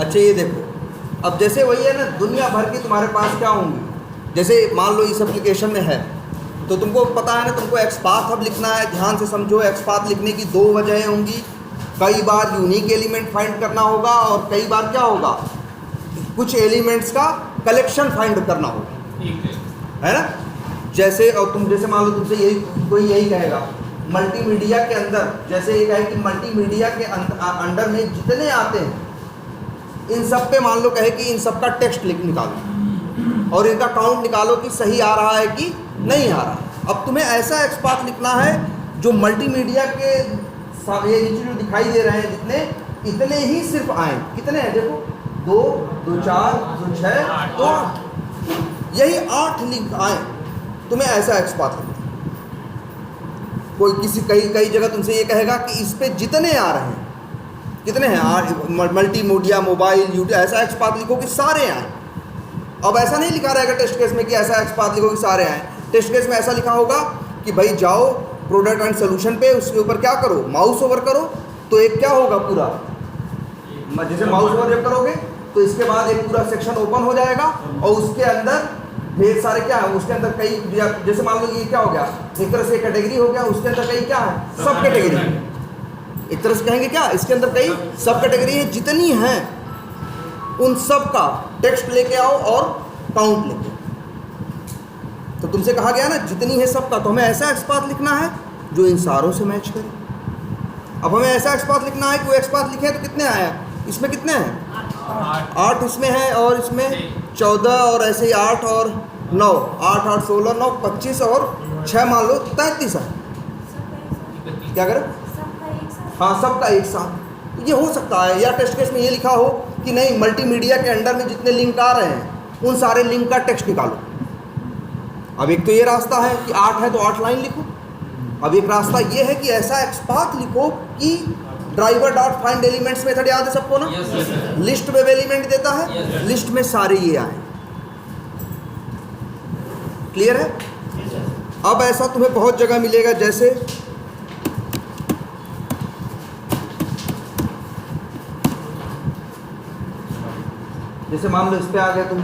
अच्छा ये देखो, अब जैसे वही है ना, दुनिया भर की तुम्हारे पास क्या होंगी, जैसे मान लो इस एप्लीकेशन में है तो तुमको पता है ना, तुमको एक्सपाथ अब लिखना है। ध्यान से समझो, एक्सपाथ लिखने की दो वजहें होंगी। कई बार यूनिक एलिमेंट फाइंड करना होगा और कई बार क्या होगा, कुछ एलिमेंट्स का कलेक्शन फाइंड करना होगा, है ना। जैसे और तुम जैसे मान लो तुमसे यही कोई यही कहेगा मल्टीमीडिया के अंदर, जैसे ये कहे कि मल्टीमीडिया के अंडर में जितने आते हैं इन सब पे मान लो कहे कि इन सब का टेक्स्ट लिख निकालो और इनका काउंट निकालो कि सही आ रहा है कि नहीं आ रहा। अब तुम्हें ऐसा एक्सपाथ लिखना है जो मल्टीमीडिया के ये नीचे जो दिखाई दे रहे हैं जितने, इतने ही सिर्फ आए। कितने हैं देखो, 2, 2, 4, 2, 6, 2, 8, यही 8 लिंक आए। तुम्हें ऐसा एक्सपाथ लिखना। कोई किसी कई जगह तुमसे ये कहेगा कि इस पे जितने आ रहे हैं, कितने हैं मल्टीमीडिया, मोबाइल, यूट्यूब, ऐसा एक्सपाथ लिखो कि सारे आए। अब ऐसा नहीं लिखा रहेगा टेस्ट केस में कि ऐसा एक्सपाथ लिखो कि सारे आए। टेस्ट केस में ऐसा लिखा होगा कि भाई जाओ प्रोडक्ट एंड सोल्यूशन पे, उसके ऊपर क्या करो, माउस ओवर करो, तो एक क्या होगा पूरा, जैसे माउस ओवर जब करोगे तो इसके बाद एक पूरा सेक्शन ओपन हो जाएगा और उसके अंदर ढेर सारे क्या है, उसके अंदर कई, जैसे मान लो ये क्या हो गया, एक तरह से कैटेगरी हो गया, उसके अंदर कई क्या है, सब कैटेगरी। एक तरह से कहेंगे क्या, इसके अंदर कई सब कैटेगरी है, जितनी हैं उन सब का टेक्स्ट लेके आओ और काउंट लेके। तो तुमसे कहा गया ना जितनी है सबका, तो हमें ऐसा एक्सपाथ लिखना है जो इन सारों से मैच करे। अब हमें ऐसा एक्सपाथ लिखना है कि वो एक्सपाथ लिखे तो कितने आया, इसमें कितने हैं, 8 इसमें है और इसमें 14 और ऐसे ही 8 और 9, 8, 8, 16, 9, 25 और 6 मान लो 33 है। क्या करें, हाँ सबका एक साथ। ये हो सकता है, या टेस्ट केस में ये लिखा हो कि नहीं मल्टीमीडिया के अंडर में जितने लिंक आ रहे हैं उन सारे लिंक का टेक्स्ट निकालो। अब एक तो ये रास्ता है कि 8 है तो 8 लाइन लिखो। अब एक रास्ता ये है कि ऐसा एक्सपाथ लिखो कि driver dot find elements method याद है सबको ना, लिस्ट में एलिमेंट देता है, लिस्ट में सारे ये आए। क्लियर है। अब ऐसा तुम्हें बहुत जगह मिलेगा, जैसे मान लो इस पे आ गए तुम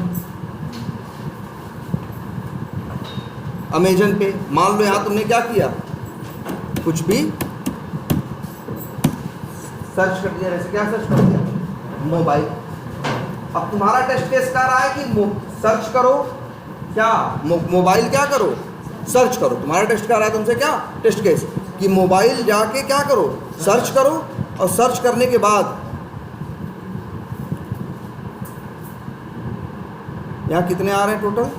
अमेजन पे, मान लो यहाँ तुमने क्या किया, कुछ भी सर्च कर दिया। जैसे क्या सर्च कर दिया, मोबाइल। अब तुम्हारा टेस्ट केस कर रहा है कि सर्च करो क्या, मोबाइल क्या करो, सर्च करो। तुम्हारा टेस्ट कर रहा है तुमसे क्या, टेस्ट केस कि मोबाइल जाके क्या करो, सर्च करो। और सर्च करने के बाद यहाँ कितने आ रहे हैं टोटल,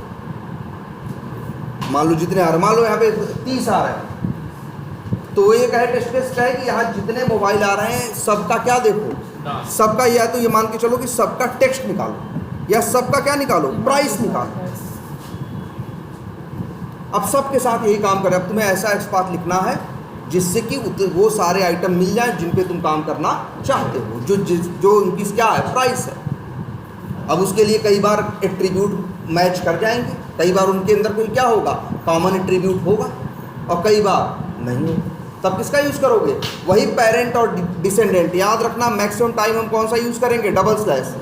मान लो जितने आ रहे हैं, मान लो यहाँ पे 30 आ रहे हैं, तो ये कहे टेस्ट केस कहे कि यहाँ जितने मोबाइल आ रहे हैं सबका क्या देखो, सबका, या तो ये मान के चलो कि सबका टेक्स्ट निकालो या सबका क्या निकालो, प्राइस निकालो। अब सबके साथ यही काम करें। अब तुम्हें ऐसा एक्सपाथ लिखना है जिससे कि वो सारे आइटम मिल जाए जिन पे तुम काम करना चाहते हो, जो उनकी क्या है, प्राइस है। अब उसके लिए कई बार एट्रीब्यूट मैच कर जाएंगे, कई बार उनके अंदर कोई क्या होगा, कॉमन एट्रीब्यूट होगा, और कई बार नहीं होगा। तब किसका यूज़ करोगे, वही पेरेंट और डिसेंडेंट। याद रखना मैक्सिमम टाइम हम कौन सा यूज़ करेंगे, डबल स्लैश,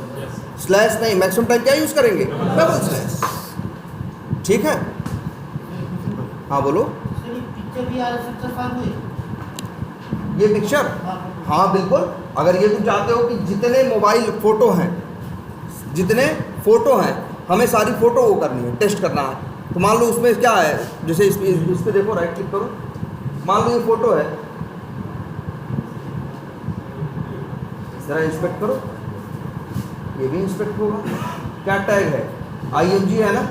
स्लैश नहीं, मैक्सिमम टाइम क्या यूज़ करेंगे, डबल स्लैश। ठीक है, हाँ बोलो। ये पिक्चर, हाँ बिल्कुल। अगर ये तुम चाहते हो कि जितने मोबाइल फ़ोटो हैं, जितने फ़ोटो हैं, हमें सारी फ़ोटो वो करनी है, टेस्ट करना है, तो मान लो उसमें क्या है, जैसे इस पे देखो, राइट क्लिक करो, मान लो ये फ़ोटो है, ज़रा इंस्पेक्ट करो, ये भी इंस्पेक्ट होगा। क्या टैग है, IMG है ना।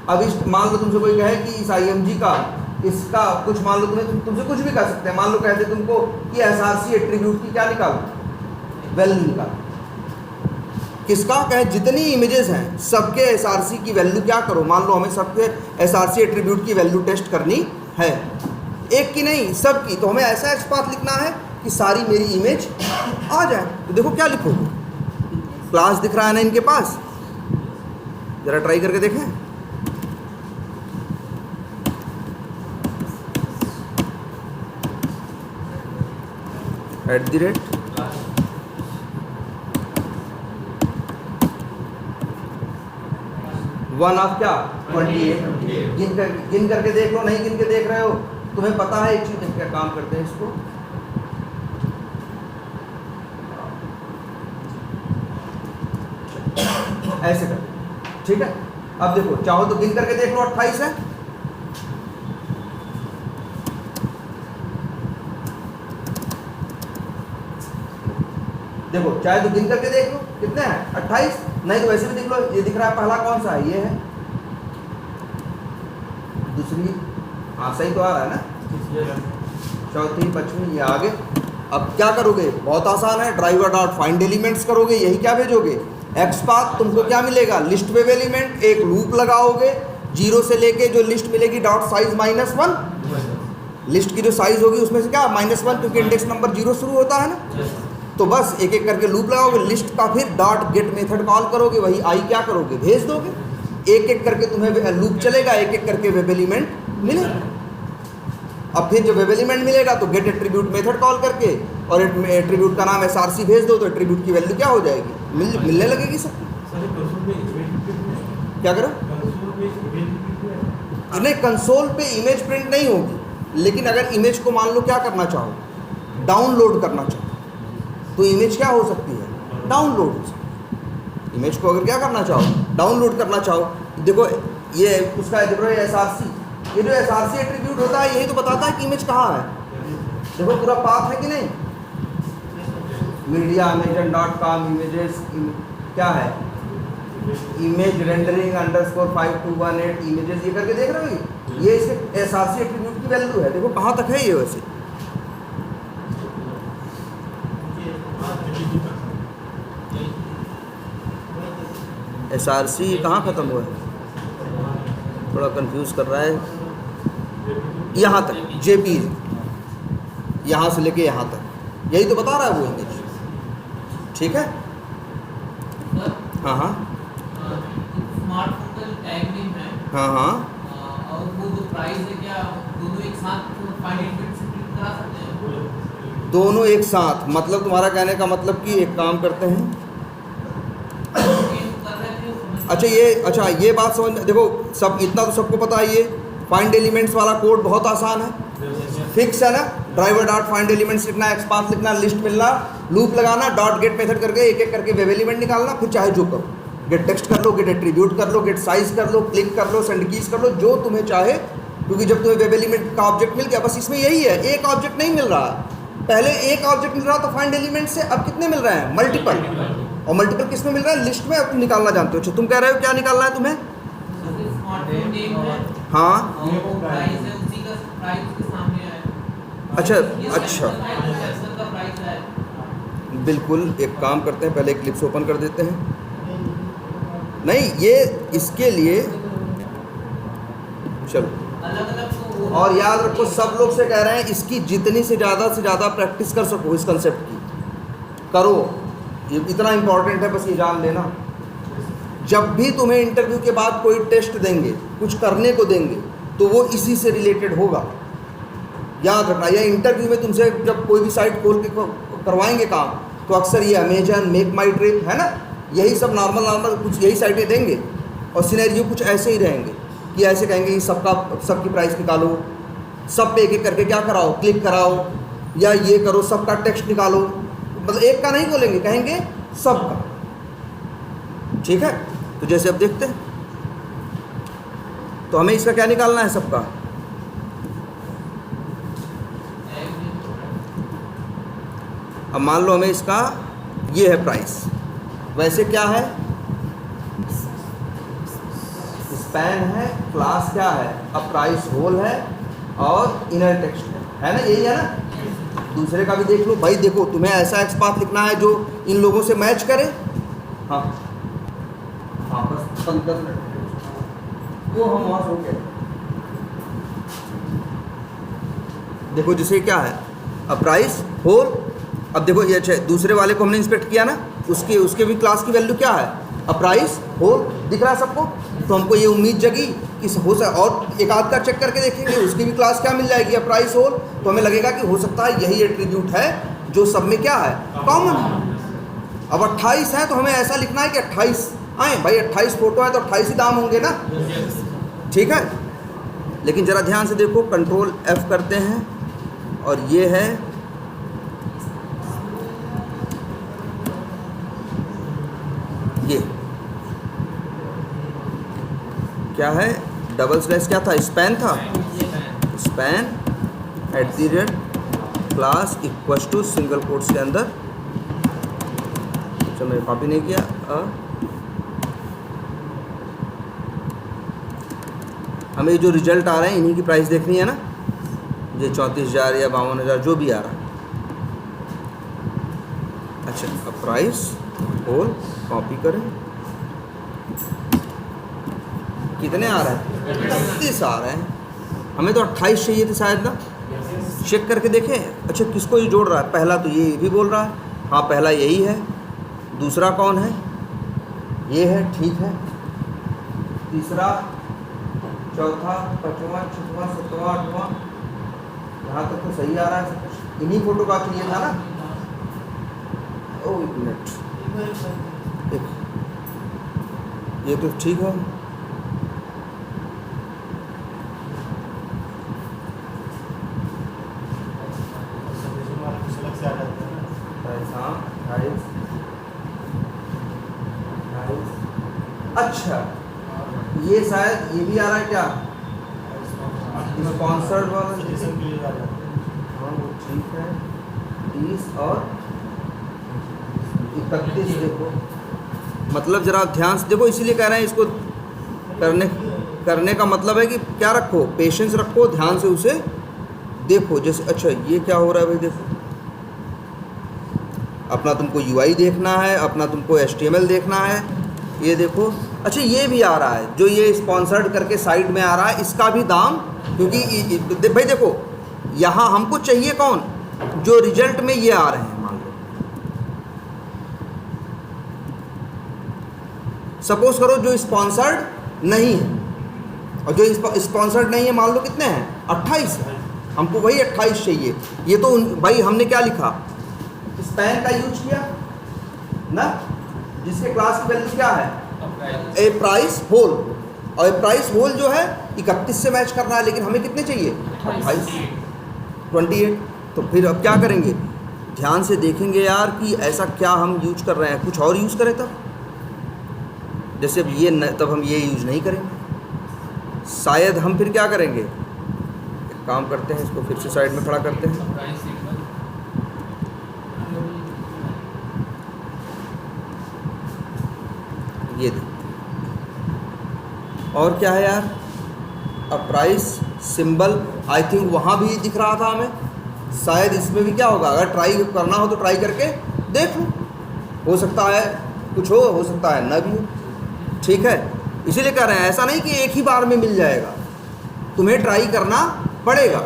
अब इस मान लो तुमसे कोई कहे कि इस IMG का, इसका कुछ मान लो, तुमसे कुछ भी कर सकते हैं। मान लो कहते तुमको कि SRC एट्रीब्यूट की क्या निकालो, वैल्यू निकालो। किसका, कहे जितनी इमेजेस हैं सबके SRC की वैल्यू क्या करो। मान लो हमें सबके SRC एट्रीब्यूट की वैल्यू टेस्ट करनी है, एक की नहीं सब की। तो हमें ऐसा एक्सपाथ लिखना है कि सारी मेरी इमेज आ जाए। तो देखो क्या लिखोगे, क्लास दिख रहा है ना इनके पास, जरा ट्राई करके देखें। @ 1 ऑफ क्या 28। गिन करके देख लो, नहीं गिन के देख रहे हो, तुम्हें पता है एक चीज क्या काम करते हैं इसको, ऐसे कर, ठीक है। अब देखो चाहो तो गिन करके देख लो, 28 है, देखो चाहे तो गिन करके देख लो कितने हैं 28, नहीं तो वैसे भी देख लो, ये दिख रहा है पहला कौन सा है, ये है, दूसरी, हाँ सही तो आ रहा है ना, चौथी पांचवी, ये आगे। अब क्या करोगे, बहुत आसान है, ड्राइवर डॉट फाइंड एलिमेंट्स करोगे, यही क्या भेजोगे एक्सपाथ, तुमको क्या मिलेगा लिस्ट वेब एलिमेंट, एक लूप लगाओगे 0 से लेके जो लिस्ट मिलेगी डॉट साइज -1, लिस्ट की जो साइज होगी उसमें से क्या -1, क्योंकि इंडेक्स नंबर 0 शुरू होता है ना, तो बस एक एक करके लूप लगाओगे, लिस्ट का फिर डॉट गेट मेथड कॉल करोगे, वही आई क्या करोगे भेज दोगे, एक एक करके तुम्हें लूप चलेगा, एक एक करके वेब एलिमेंट मिलेगा। अब फिर जब वेब एलिमेंट मिलेगा तो गेट एट्रीब्यूट मेथड कॉल करके और एट्रीब्यूट का नाम src भेज दो, तो एट्रीब्यूट की वैल्यू क्या हो जाएगी, मिलने लगेगी सब। क्या करो, नहीं कंसोल पे इमेज प्रिंट नहीं होगी, लेकिन अगर इमेज को मान लो क्या करना चाहो, डाउनलोड करना चाहो, तो इमेज क्या हो सकती है, डाउनलोड हो सकती है। इमेज को अगर क्या करना चाहो, डाउनलोड करना चाहो, देखो ये उसका देखो src, ये जो src एट्रीब्यूट होता है यही तो बताता है कि इमेज कहाँ है, देखो पूरा पाथ है कि नहीं, मीडिया amazon.com इमेजेस क्या है, इमेज रेंडरिंग _5218 इमेजेस, ये करके देख रहे हो, ये इसके src एट्रीब्यूट की वैल्यू है, देखो कहाँ तक है ये वैसे। src कहाँ ख़त्म हुआ है, थोड़ा कंफ्यूज कर रहा है, यहाँ तक jpeg, यहाँ से लेके यहाँ तक, यही तो बता रहा है वो इमेज, ठीक है। हाँ हाँ स्मार्टफोन का टैग नेम है, हाँ हाँ, और वो जो प्राइस है क्या दोनों एक साथ फाइंड एलिमेंट से प्रिंट करा सकते हैं, दोनों एक साथ, मतलब तुम्हारा कहने का मतलब कि एक काम करते हैं, अच्छा ये बात समझ, देखो सब इतना तो सबको पता है, ये फाइंड एलिमेंट्स वाला कोड बहुत आसान है, फिक्स है ना, ड्राइवर डॉट फाइंड एलिमेंट्स लिखना, एक्सपाथ लिखना, लिस्ट मिलना, लूप लगाना, डॉट गेट मेथड करके एक एक करके वेब एलिमेंट निकालना, फिर चाहे जो करो, गेट टेक्स्ट कर लो, गेट एट्रीब्यूट कर लो, गेट साइज कर लो, क्लिक कर लो, सेंड कीज कर लो, जो तुम्हें चाहे, क्योंकि जब तुम्हें वेब एलिमेंट का ऑब्जेक्ट मिल गया, बस इसमें यही है, एक ऑब्जेक्ट नहीं मिल रहा, पहले एक ऑब्जेक्ट मिल रहा था फाइंड एलिमेंट से, अब कितने मिल रहे हैं, मल्टीपल, और मल्टीपल किस में मिल रहा है, लिस्ट में। अब तुम निकालना जानते हो, तुम कह रहे हो क्या निकालना है तुम्हें, स्मार्टफोन नेम है हाँ और वो प्राइस है, उसी का प्राइस उसके सामने है, अच्छा सेक्शन का प्राइस है, बिल्कुल, एक काम करते हैं, पहले क्लिप्स ओपन कर देते हैं, नहीं ये इसके लिए चलो, अलग अलग तो और याद रखो सब लोग से कह रहे हैं इसकी जितनी से ज़्यादा प्रैक्टिस कर सको, इस कंसेप्ट की करो, ये इतना इंपॉर्टेंट है, बस ये जान लेना। जब भी तुम्हें इंटरव्यू के बाद कोई टेस्ट देंगे, कुछ करने को देंगे, तो वो इसी से रिलेटेड होगा, याद रखना। या इंटरव्यू में तुमसे जब कोई भी साइट खोल के करवाएंगे काम, तो अक्सर ये अमेजन, मेक माई ट्रिप है ना, यही सब नॉर्मल कुछ यही साइटें देंगे, और सिनेरियो कुछ ऐसे ही रहेंगे कि ऐसे कहेंगे कि सबकी प्राइस निकालो, सब पे एक एक करके क्या कराओ, क्लिक कराओ, या ये करो, सबका टेक्स्ट निकालो, मतलब एक का नहीं बोलेंगे, कहेंगे सबका, ठीक है। तो जैसे अब देखते हैं, तो हमें इसका क्या निकालना है, सबका, अब मान लो हमें इसका ये है प्राइस, वैसे क्या है, स्पैन है, क्लास क्या है, अब प्राइस होल है और इनर टेक्स्ट है ना, यही है ना। दूसरे का भी देख लो भाई, देखो तुम्हें ऐसा एक्सपाथ लिखना है जो इन लोगों से मैच करे, हाँ हाँ बस 10 मिनट वो हम वहाँ से होके देखो, जैसे क्या है, अब प्राइस होल, अब देखो ये अच्छा, दूसरे वाले को हमने इंस्पेक्ट किया ना, उसके भी क्लास की वैल्यू क्या है, अब प्राइस होल दिख रहा है सबको, तो हमको ये उम्मीद जगी कि हो सकता, और एक आध का चेक करके देखेंगे उसकी भी क्लास क्या मिल जाएगी, अब प्राइस होल, तो हमें लगेगा कि हो सकता है यही एट्रीब्यूट है जो सब में क्या है, कॉमन है। अब 28 है तो हमें ऐसा लिखना है कि 28 आए भाई, 28 फोटो है तो 28 ही दाम होंगे ना, ठीक है। लेकिन ज़रा ध्यान से देखो, कंट्रोल F करते हैं और ये है ये क्या है, डबल स्लैश क्या था, स्पैन था, span @ class equals to single quotes के अंदर, अच्छा मैंने कॉपी नहीं किया, हमें जो रिजल्ट आ रहे हैं इन्हीं की प्राइस देखनी है ना, ये 34,000 या 52,000 जो भी आ रहा है। अच्छा, अब प्राइस होल कॉपी करें, कितने आ रहा है, 32 आ रहे हैं, हमें तो 28 चाहिए थे शायद ना, चेक करके देखें। अच्छा, किसको ये जोड़ रहा है, पहला तो ये भी बोल रहा है, हाँ पहला यही है, दूसरा कौन है, ये है, ठीक है, तीसरा, चौथा, पाँचवां, छठवां, सातवां, आठवां, यहाँ तक तो सही आ रहा है, इन्हीं फोटो का चाहिए था ना। ओ एक मिनट, ये तो ठीक है, अच्छा ये शायद ये भी आ रहा है क्या, स्पॉन्सर्ड वाला, हाँ वो ठीक है, 30 और 31 देखो, मतलब ज़रा ध्यान से देखो, इसीलिए कह रहे हैं इसको करने का मतलब है कि क्या रखो, पेशेंस रखो, ध्यान से उसे देखो। जैसे अच्छा ये क्या हो रहा है भाई, देखो अपना तुमको UI देखना है, अपना तुमको HTML देखना है, ये देखो। अच्छा ये भी आ रहा है, जो ये स्पॉन्सर्ड करके साइड में आ रहा है, इसका भी दाम, क्योंकि भाई देखो यहाँ हमको चाहिए कौन, जो रिजल्ट में ये आ रहे हैं, मान लो सपोज करो जो स्पॉन्सर्ड नहीं है, और जो स्पॉन्सर्ड नहीं है मान लो कितने हैं, 28 है, हमको वही 28 चाहिए। ये तो भाई हमने क्या लिखा, स्पैन का यूज किया ना, जिसके क्लास की वैल्यू क्या है, ए प्राइस होल, और ए प्राइस होल जो है 31 से मैच करना है, लेकिन हमें कितने चाहिए, 28। तो फिर अब क्या करेंगे, ध्यान से देखेंगे यार कि ऐसा क्या हम यूज कर रहे हैं, कुछ और यूज़ करें तब, जैसे अब ये तब हम ये यूज़ नहीं करेंगे, शायद हम फिर क्या करेंगे, एक काम करते हैं, इसको फिर से साइड में खड़ा करते हैं, ये देखो, और क्या है यार, अब प्राइस सिंबल आई थिंक वहाँ भी दिख रहा था हमें, शायद इसमें भी क्या होगा, अगर ट्राई करना हो तो ट्राई करके देख लो, हो सकता है कुछ हो सकता है ना भी हो, ठीक है। इसीलिए कह रहे हैं ऐसा नहीं कि एक ही बार में मिल जाएगा, तुम्हें ट्राई करना पड़ेगा,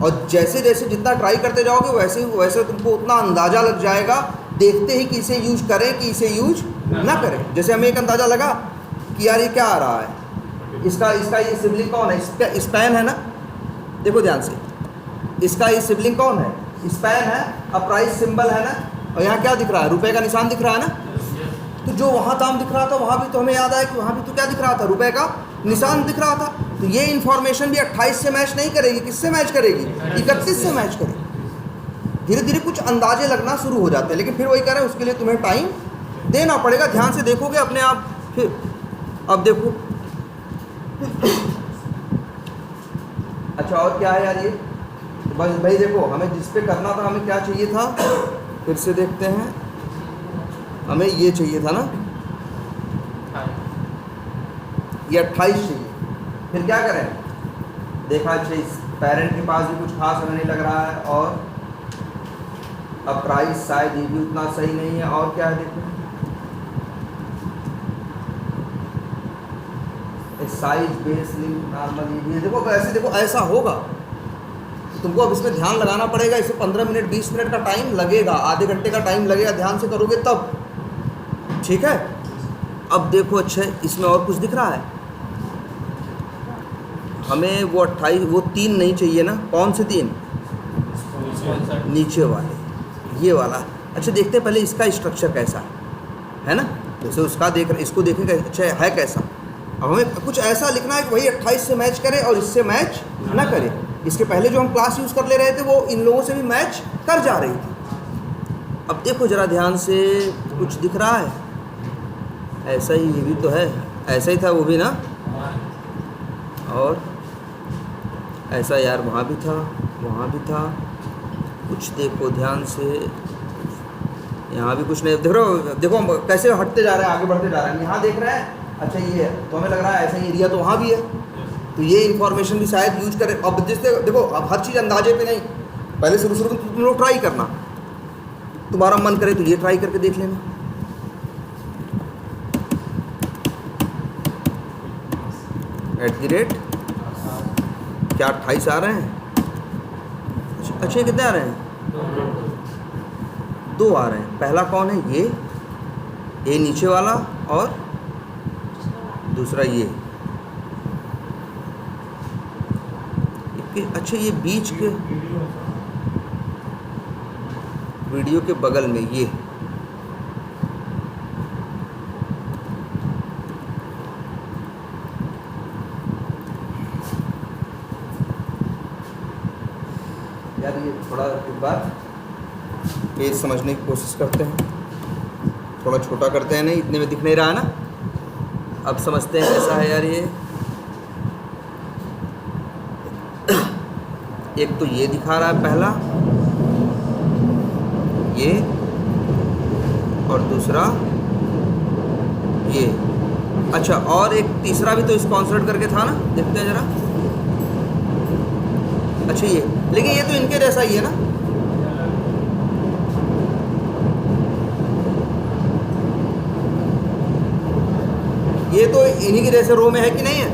और जैसे जैसे जितना ट्राई करते जाओगे वैसे तुमको उतना अंदाज़ा लग जाएगा, देखते ही कि इसे यूज करें कि इसे यूज ना करें। जैसे हमें एक अंदाज़ा लगा कि यार ये क्या आ रहा है, इसका ये सिबलिंग कौन है, इसका स्पैन है ना, देखो ध्यान से, इसका ये सिबलिंग कौन है, स्पैन है, अब प्राइस सिंबल है ना, और यहाँ क्या दिख रहा है, रुपए का निशान दिख रहा है ना, तो जो वहाँ दाम दिख रहा था वहाँ भी तो हमें याद आया कि वहाँ भी तो क्या दिख रहा था, रुपए का निशान दिख रहा था। तो ये इन्फॉर्मेशन भी 28 से मैच नहीं करेगी, किससे मैच करेगी, 31 से मैच करेगी। धीरे धीरे कुछ अंदाजे लगना शुरू हो जाते हैं, लेकिन फिर वही कह रहे हैं उसके लिए तुम्हें टाइम देना पड़ेगा, ध्यान से देखोगे अपने आप। फिर अब देखो अच्छा और क्या है यार, ये बस भाई देखो हमें जिस पे करना था, हमें क्या चाहिए था, फिर से देखते हैं, हमें ये चाहिए था ना, ये 28 चाहिए। फिर क्या करें, देखा अच्छा इस पेरेंट के पास भी कुछ खास हमें नहीं लग रहा है, और अब प्राइस शायद ये भी उतना सही नहीं है, और क्या है देखो साइज बेस लिंक नॉर्मल, ये देखो ऐसे देखो ऐसा होगा, तो तुमको अब इसमें ध्यान लगाना पड़ेगा, इसे 15 मिनट 20 मिनट का टाइम लगेगा, आधे घंटे का टाइम लगेगा, ध्यान से करोगे तब, ठीक है। अब देखो अच्छा इसमें और कुछ दिख रहा है, हमें वो 28 वो 3 नहीं चाहिए ना, कौन से 3, नीचे वाले, ये वाला। अच्छा देखते हैं पहले इसका स्ट्रक्चर कैसा है ना, जैसे उसका देख रहे, इसको देखेंगे अच्छा है कैसा। अब हमें कुछ ऐसा लिखना है कि वही 28 से मैच करे और इससे मैच ना करे। इसके पहले जो हम क्लास यूज़ कर ले रहे थे वो इन लोगों से भी मैच कर जा रही थी। अब देखो ज़रा ध्यान से, कुछ दिख रहा है? ऐसा ही ये भी तो है, ऐसा ही था वो भी ना, और ऐसा यार वहाँ भी था, वहाँ भी था। कुछ देखो ध्यान से, यहाँ भी कुछ नहीं। देख रहे हो, देखो हम कैसे हटते जा रहे हैं, आगे बढ़ते जा रहे हैं। यहाँ देख रहे हैं, अच्छा ये है, तो हमें लग रहा है ऐसा ही एरिया तो वहाँ भी है, तो ये इन्फॉर्मेशन भी शायद यूज करें। अब जैसे देखो, अब हर चीज़ अंदाजे पे नहीं, पहले शुरू में तुम लोग ट्राई करना, तुम्हारा मन करे तो ये ट्राई करके देख लेना। @ क्या 28 आ रहे हैं? अच्छा कितने आ रहे हैं? 2 आ रहे हैं। पहला कौन है? ये नीचे वाला, और दूसरा ये। अच्छा ये बीच के वीडियो के बगल में ये, यार ये थोड़ा एक बार पेज समझने की कोशिश करते हैं, थोड़ा छोटा करते हैं। नहीं, इतने में दिख नहीं रहा ना, अब समझते हैं कैसा है यार ये। एक तो ये दिखा रहा है पहला, ये, और दूसरा ये। अच्छा, और एक तीसरा भी तो स्पॉन्सर्ड करके था ना, देखते हैं जरा। अच्छा ये, लेकिन ये तो इनके जैसा ही है ना। ये तो इन्हीं के जैसे रो में है कि नहीं है?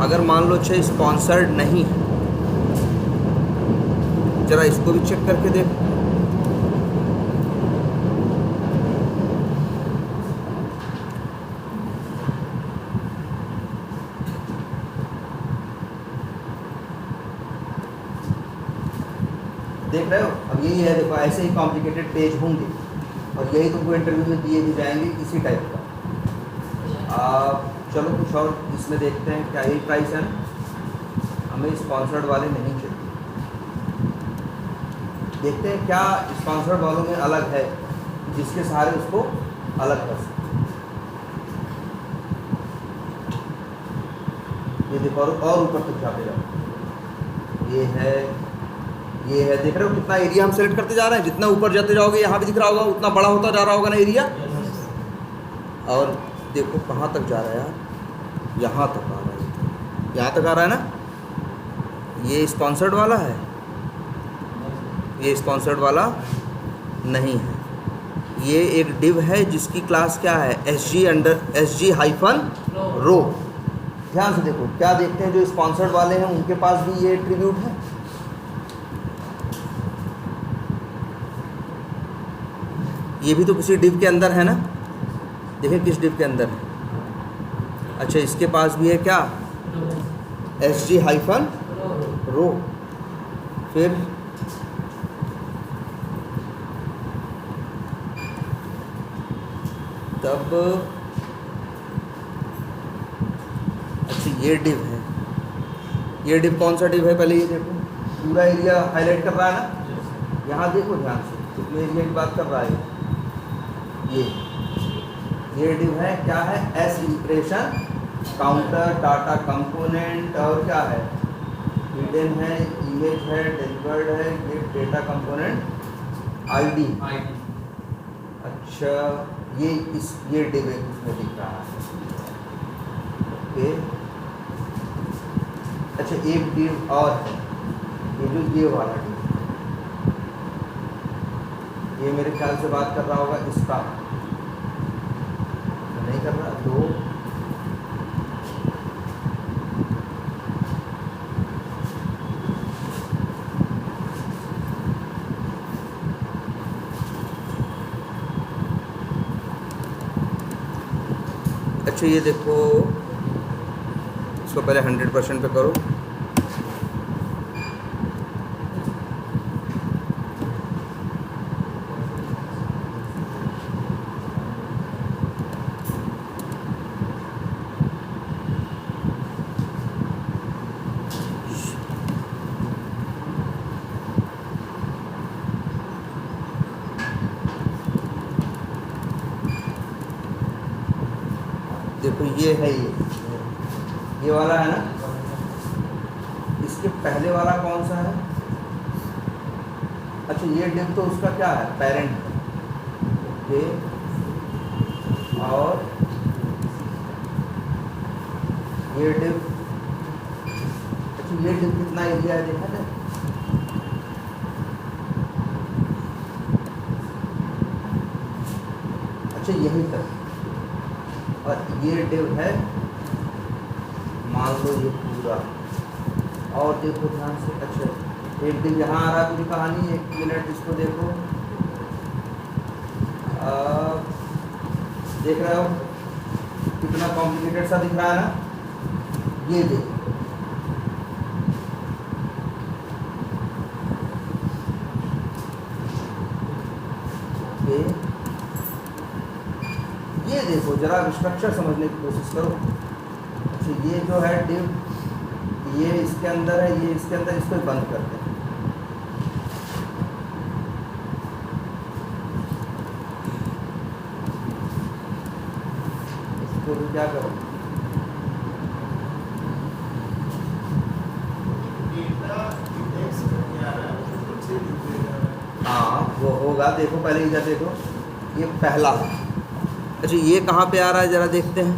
अगर मान लो अच्छा स्पॉन्सर्ड नहीं है, जरा इसको भी चेक करके देख। देख रहे हो? अब यही है, देखो ऐसे ही कॉम्प्लिकेटेड पेज होंगे और यही तुमको इंटरव्यू में दिए भी जाएंगे इसी टाइप का। चलो कुछ और इसमें देखते हैं, क्या यही प्राइस है? हमें स्पॉन्सर्ड वाले नहीं चाहिए। देखते हैं क्या स्पॉन्सर्ड वालों में अलग है, जिसके सहारे उसको अलग कर सकते। ये देखो, और ऊपर तक जाते जाओ, ये है, ये है। देख रहे हो कितना एरिया हम सेलेक्ट करते जा रहे हैं? जितना ऊपर जाते जाओगे, यहाँ भी दिख रहा होगा, उतना बड़ा होता जा रहा होगा ना एरिया। और देखो कहाँ तक जा रहा है यार, यहाँ तक आ रहा है, यहाँ तक आ रहा है ना। ये स्पॉन्सर्ड वाला है, ये स्पॉन्सर्ड वाला नहीं है। ये एक डिव है जिसकी क्लास क्या है? SG_रो। ध्यान से देखो, क्या देखते हैं जो स्पॉन्सर्ड वाले हैं उनके पास भी ये एट्रीब्यूट है। ये भी तो किसी डिव के अंदर है ना, देखिए किस डिव के अंदर है। अच्छा इसके पास भी है क्या? SG_रो। फिर तब अच्छा ये डिव है। ये डिव कौन सा डिव है? पहले ये देखो, पूरा एरिया हाईलाइट कर रहा है ना। यहाँ देखो ध्यान से, कितने एरिया की बात कर रहा है ये डिव है। क्या है? S impression counter, data component, और क्या है? हिडन है, इमेज है, डिलीवर्ड है, गेट डेटा कंपोनेंट, आईडी। अच्छा ये डिव इसमें दिख रहा है। ओके, अच्छा एक डिव और है, ये जो ये वाला डिव, ये मेरे ख्याल से बात कर रहा होगा इसका, नहीं कर रहा। तो अच्छा ये देखो, इसको पहले 100% पे करो। देखो ये है, ये वाला है ना, इसके पहले वाला कौन सा है? अच्छा ये डिव तो उसका क्या है, पेरेंट है। ओके, और ये डिव, अच्छा ये डिव कितना एरिया है देखा जाए? अच्छा यही तक, और ये डिव है मान लो ये पूरा, और देखो ध्यान से, अच्छा एक डिव यहाँ आ रहा है, पूरी कहानी, एक मिनट इसको देखो, देख रहे हो कितना कॉम्प्लिकेटेड सा दिख रहा है ना, ये देखो ये देखो, जरा स्ट्रक्चर समझने की कोशिश करो। अच्छा ये जो है डिव, ये इसके अंदर है, ये इसके अंदर, इसको बंद करते हैं। इसको भी क्या करो, हाँ वो होगा, देखो पहले इधर देखो, ये पहला है। अच्छा ये कहाँ पे आ रहा है जरा देखते हैं,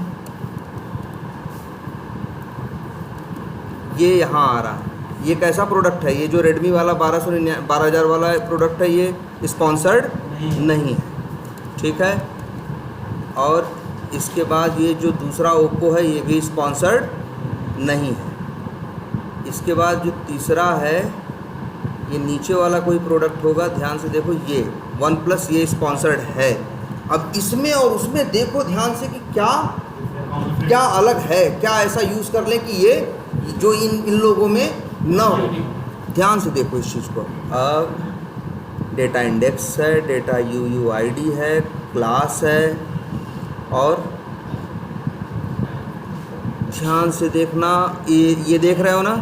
ये यहाँ आ रहा है। ये कैसा प्रोडक्ट है? ये जो रेडमी वाला 12,000 वाला प्रोडक्ट है, ये स्पॉन्सर्ड नहीं है, ठीक है। और इसके बाद ये जो दूसरा ओप्पो है, ये भी स्पॉन्सर्ड नहीं है। इसके बाद जो तीसरा है, ये नीचे वाला कोई प्रोडक्ट होगा, ध्यान से देखो, ये वन प्लस, ये स्पॉन्सर्ड है। अब इसमें और उसमें देखो ध्यान से कि क्या अलग है, क्या ऐसा यूज़ कर लें कि ये जो इन लोगों में ना हो। ध्यान से देखो इस चीज़ को। अब डेटा इंडेक्स है, डेटा UUID है, क्लास है, और ध्यान से देखना, ये देख रहे हो ना।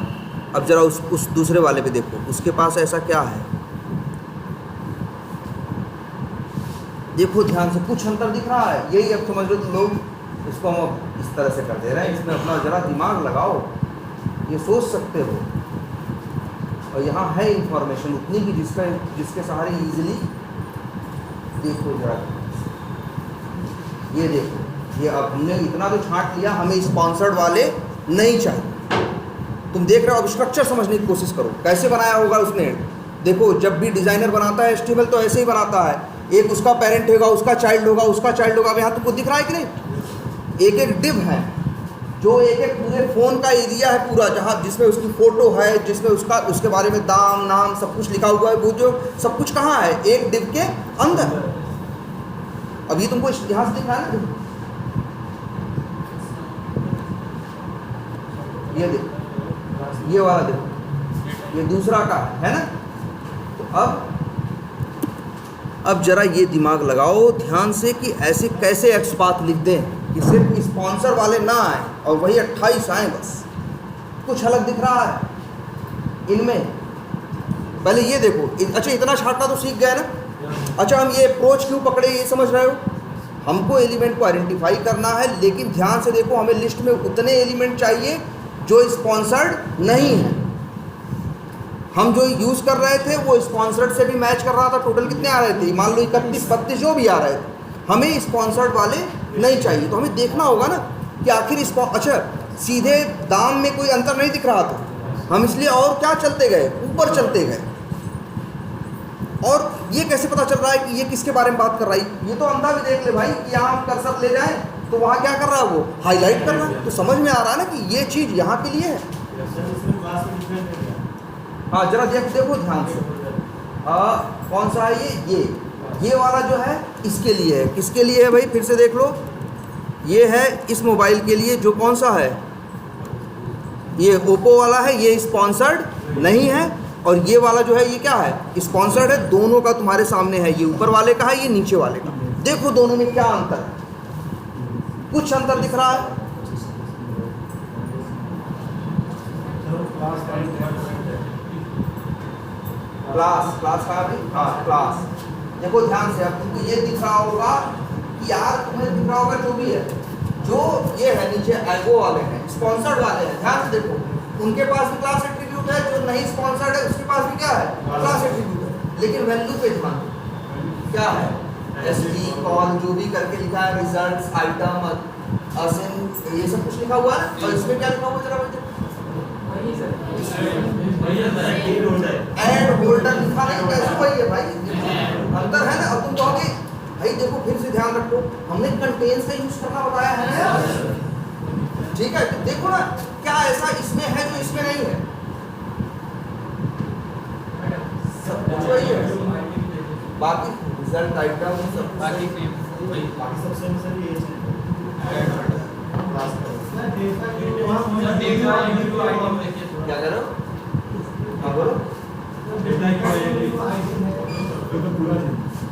अब ज़रा उस दूसरे वाले पे देखो, उसके पास ऐसा क्या है, देखो ध्यान से, कुछ अंतर दिख रहा है। यही अब समझ लो तुम लोग इसको हम इस तरह से कर दे रहे हैं। इसमें अपना ज़रा दिमाग लगाओ, ये सोच सकते हो। और यहाँ है इंफॉर्मेशन उतनी भी जिसके सहारे इजीली देखो जरा, ये देखो, ये अब हमने इतना तो छांट लिया, हमें स्पॉन्सर्ड वाले नहीं चाहिए। तुम देख रहे हो, अब स्ट्रक्चर समझने की कोशिश करो, कैसे बनाया होगा उसने। देखो जब भी डिज़ाइनर बनाता है HTML तो ऐसे ही बनाता है, एक उसका पेरेंट होगा, उसका चाइल्ड होगा, उसका चाइल्ड होगा। अब यहाँ तुमको दिख रहा है कि नहीं, एक एक डिव है, जो एक एक पूरे फ़ोन का एरिया है पूरा, जहाँ जिसमें उसकी फ़ोटो है, जिसमें उसके बारे में दाम नाम सब कुछ लिखा हुआ है। वो जो सब कुछ कहाँ है, एक डिव के अंदर। अब ये तुमको यहाँ से दिखा है ना, ये देखो, ये वाला देखो, ये दूसरा का है ना। तो अब जरा ये दिमाग लगाओ ध्यान से कि ऐसे कैसे एक्सपाथ लिख दें कि सिर्फ स्पॉन्सर वाले ना आए और वही 28 आए, बस कुछ अलग दिख रहा है इनमें। पहले ये देखो, अच्छा इतना छाटना तो सीख गए ना। अच्छा हम ये अप्रोच क्यों पकड़े, ये समझ रहे हो। हमको एलिमेंट को आइडेंटिफाई करना है, लेकिन ध्यान से देखो, हमें लिस्ट में उतने एलिमेंट चाहिए जो स्पॉन्सर्ड नहीं है। हम जो यूज़ कर रहे थे वो स्पॉन्सर्ड से भी मैच कर रहा था। टोटल कितने आ रहे थे, मान लो 31-32 जो भी आ रहे थे, हमें स्पॉन्सर्ड वाले नहीं चाहिए। तो हमें देखना होगा ना कि आखिर अच्छा सीधे दाम में कोई अंतर नहीं दिख रहा था, हम इसलिए और क्या चलते गए, ऊपर चलते गए। और ये कैसे पता चल रहा है कि ये किसके बारे में बात कर रहा है। ये तो अंधा भी देख ले भाई कि यहाँ हम कर्सर ले जाएं तो वहाँ क्या कर रहा है, वो हाईलाइट कर रहा है। तो समझ में आ रहा है ना कि ये चीज़ यहाँ के लिए है। हाँ जरा देखो ध्यान से, कौन सा है ये वाला जो है इसके लिए है। किसके लिए है भाई, फिर से देख लो, ये है इस मोबाइल के लिए, जो कौन सा है, ये ओप्पो वाला है, ये स्पॉन्सर्ड नहीं है। और ये वाला जो है ये क्या है, स्पॉन्सर्ड है। दोनों का तुम्हारे सामने है, ये ऊपर वाले का है, ये नीचे वाले का। देखो दोनों में क्या अंतर है, कुछ अंतर दिख रहा है। क्लास का भी, हाँ क्लास। देखो ध्यान से, अब तुमको ये दिख रहा होगा कि यार, तुम्हें दिख रहा होगा जो भी है जो ये है नीचे एगो वाले हैं, स्पॉन्सर्ड वाले हैं, ध्यान से देखो, उनके पास भी क्लास एट्रीब्यूट है, जो नहीं स्पॉन्सर्ड है उसके पास भी क्या है, क्लास एट्रीब्यूट है, लेकिन वैल्यू पे ध्यान दो क्या है, एसडी कॉल जो भी करके लिखा है, रिजल्ट्स, आइटम, असेन, ये सब कुछ लिखा हुआ है। और इसमें क्या लिखा हुआ है जरा बोलते, एड होल्डर लिखा नहीं, कैसे वही है भाई, अंतर है ना। अब तुम कहोगे भाई देखो फिर से ध्यान रखो, हमने कंटेन्स का यूज करना बताया है ना, ठीक है। तो देखो ना क्या ऐसा इसमें है जो इसमें नहीं है, सब कुछ वही है, बाकी रिजल्ट, आइटम सब बाकी सब सेम सर ये क्या करो, हाँ बोलो।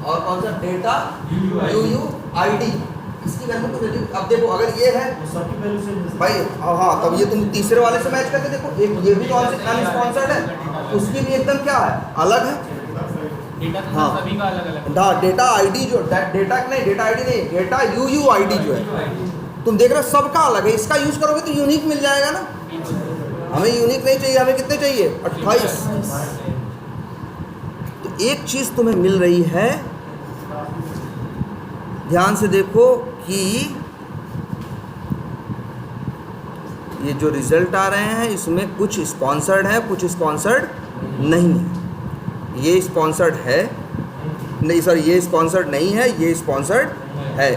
और कौन सा डेटा यूयू आईडी, इसकी वैल्यू तो वैल्यू, अब देखो अगर ये है भाई, हाँ तब ये तुम तीसरे वाले से मैच करके देखो, एक ये भी कौन से नॉन स्पॉन्सर्ड है, उसकी भी एकदम क्या है, अलग है। डेटा तो हाँ सभी का अलग-अलग हाँ, डेटा आईडी जो डेटा नहीं, डेटा आईडी नहीं, डेटा यूयू आईडी जो है तुम देख रहे हो सबका अलग है, इसका यूज करोगे तो यूनिक मिल जाएगा ना, हमें यूनिक नहीं चाहिए, हमें कितने चाहिए 28। तो एक चीज तुम्हें मिल रही है, ध्यान से देखो कि ये जो रिजल्ट आ रहे हैं इसमें कुछ स्पॉन्सर्ड है, कुछ स्पॉन्सर्ड नहीं है। ये स्पॉन्सर्ड है नहीं, सॉरी ये स्पॉन्सर्ड नहीं है, ये स्पॉन्सर्ड है,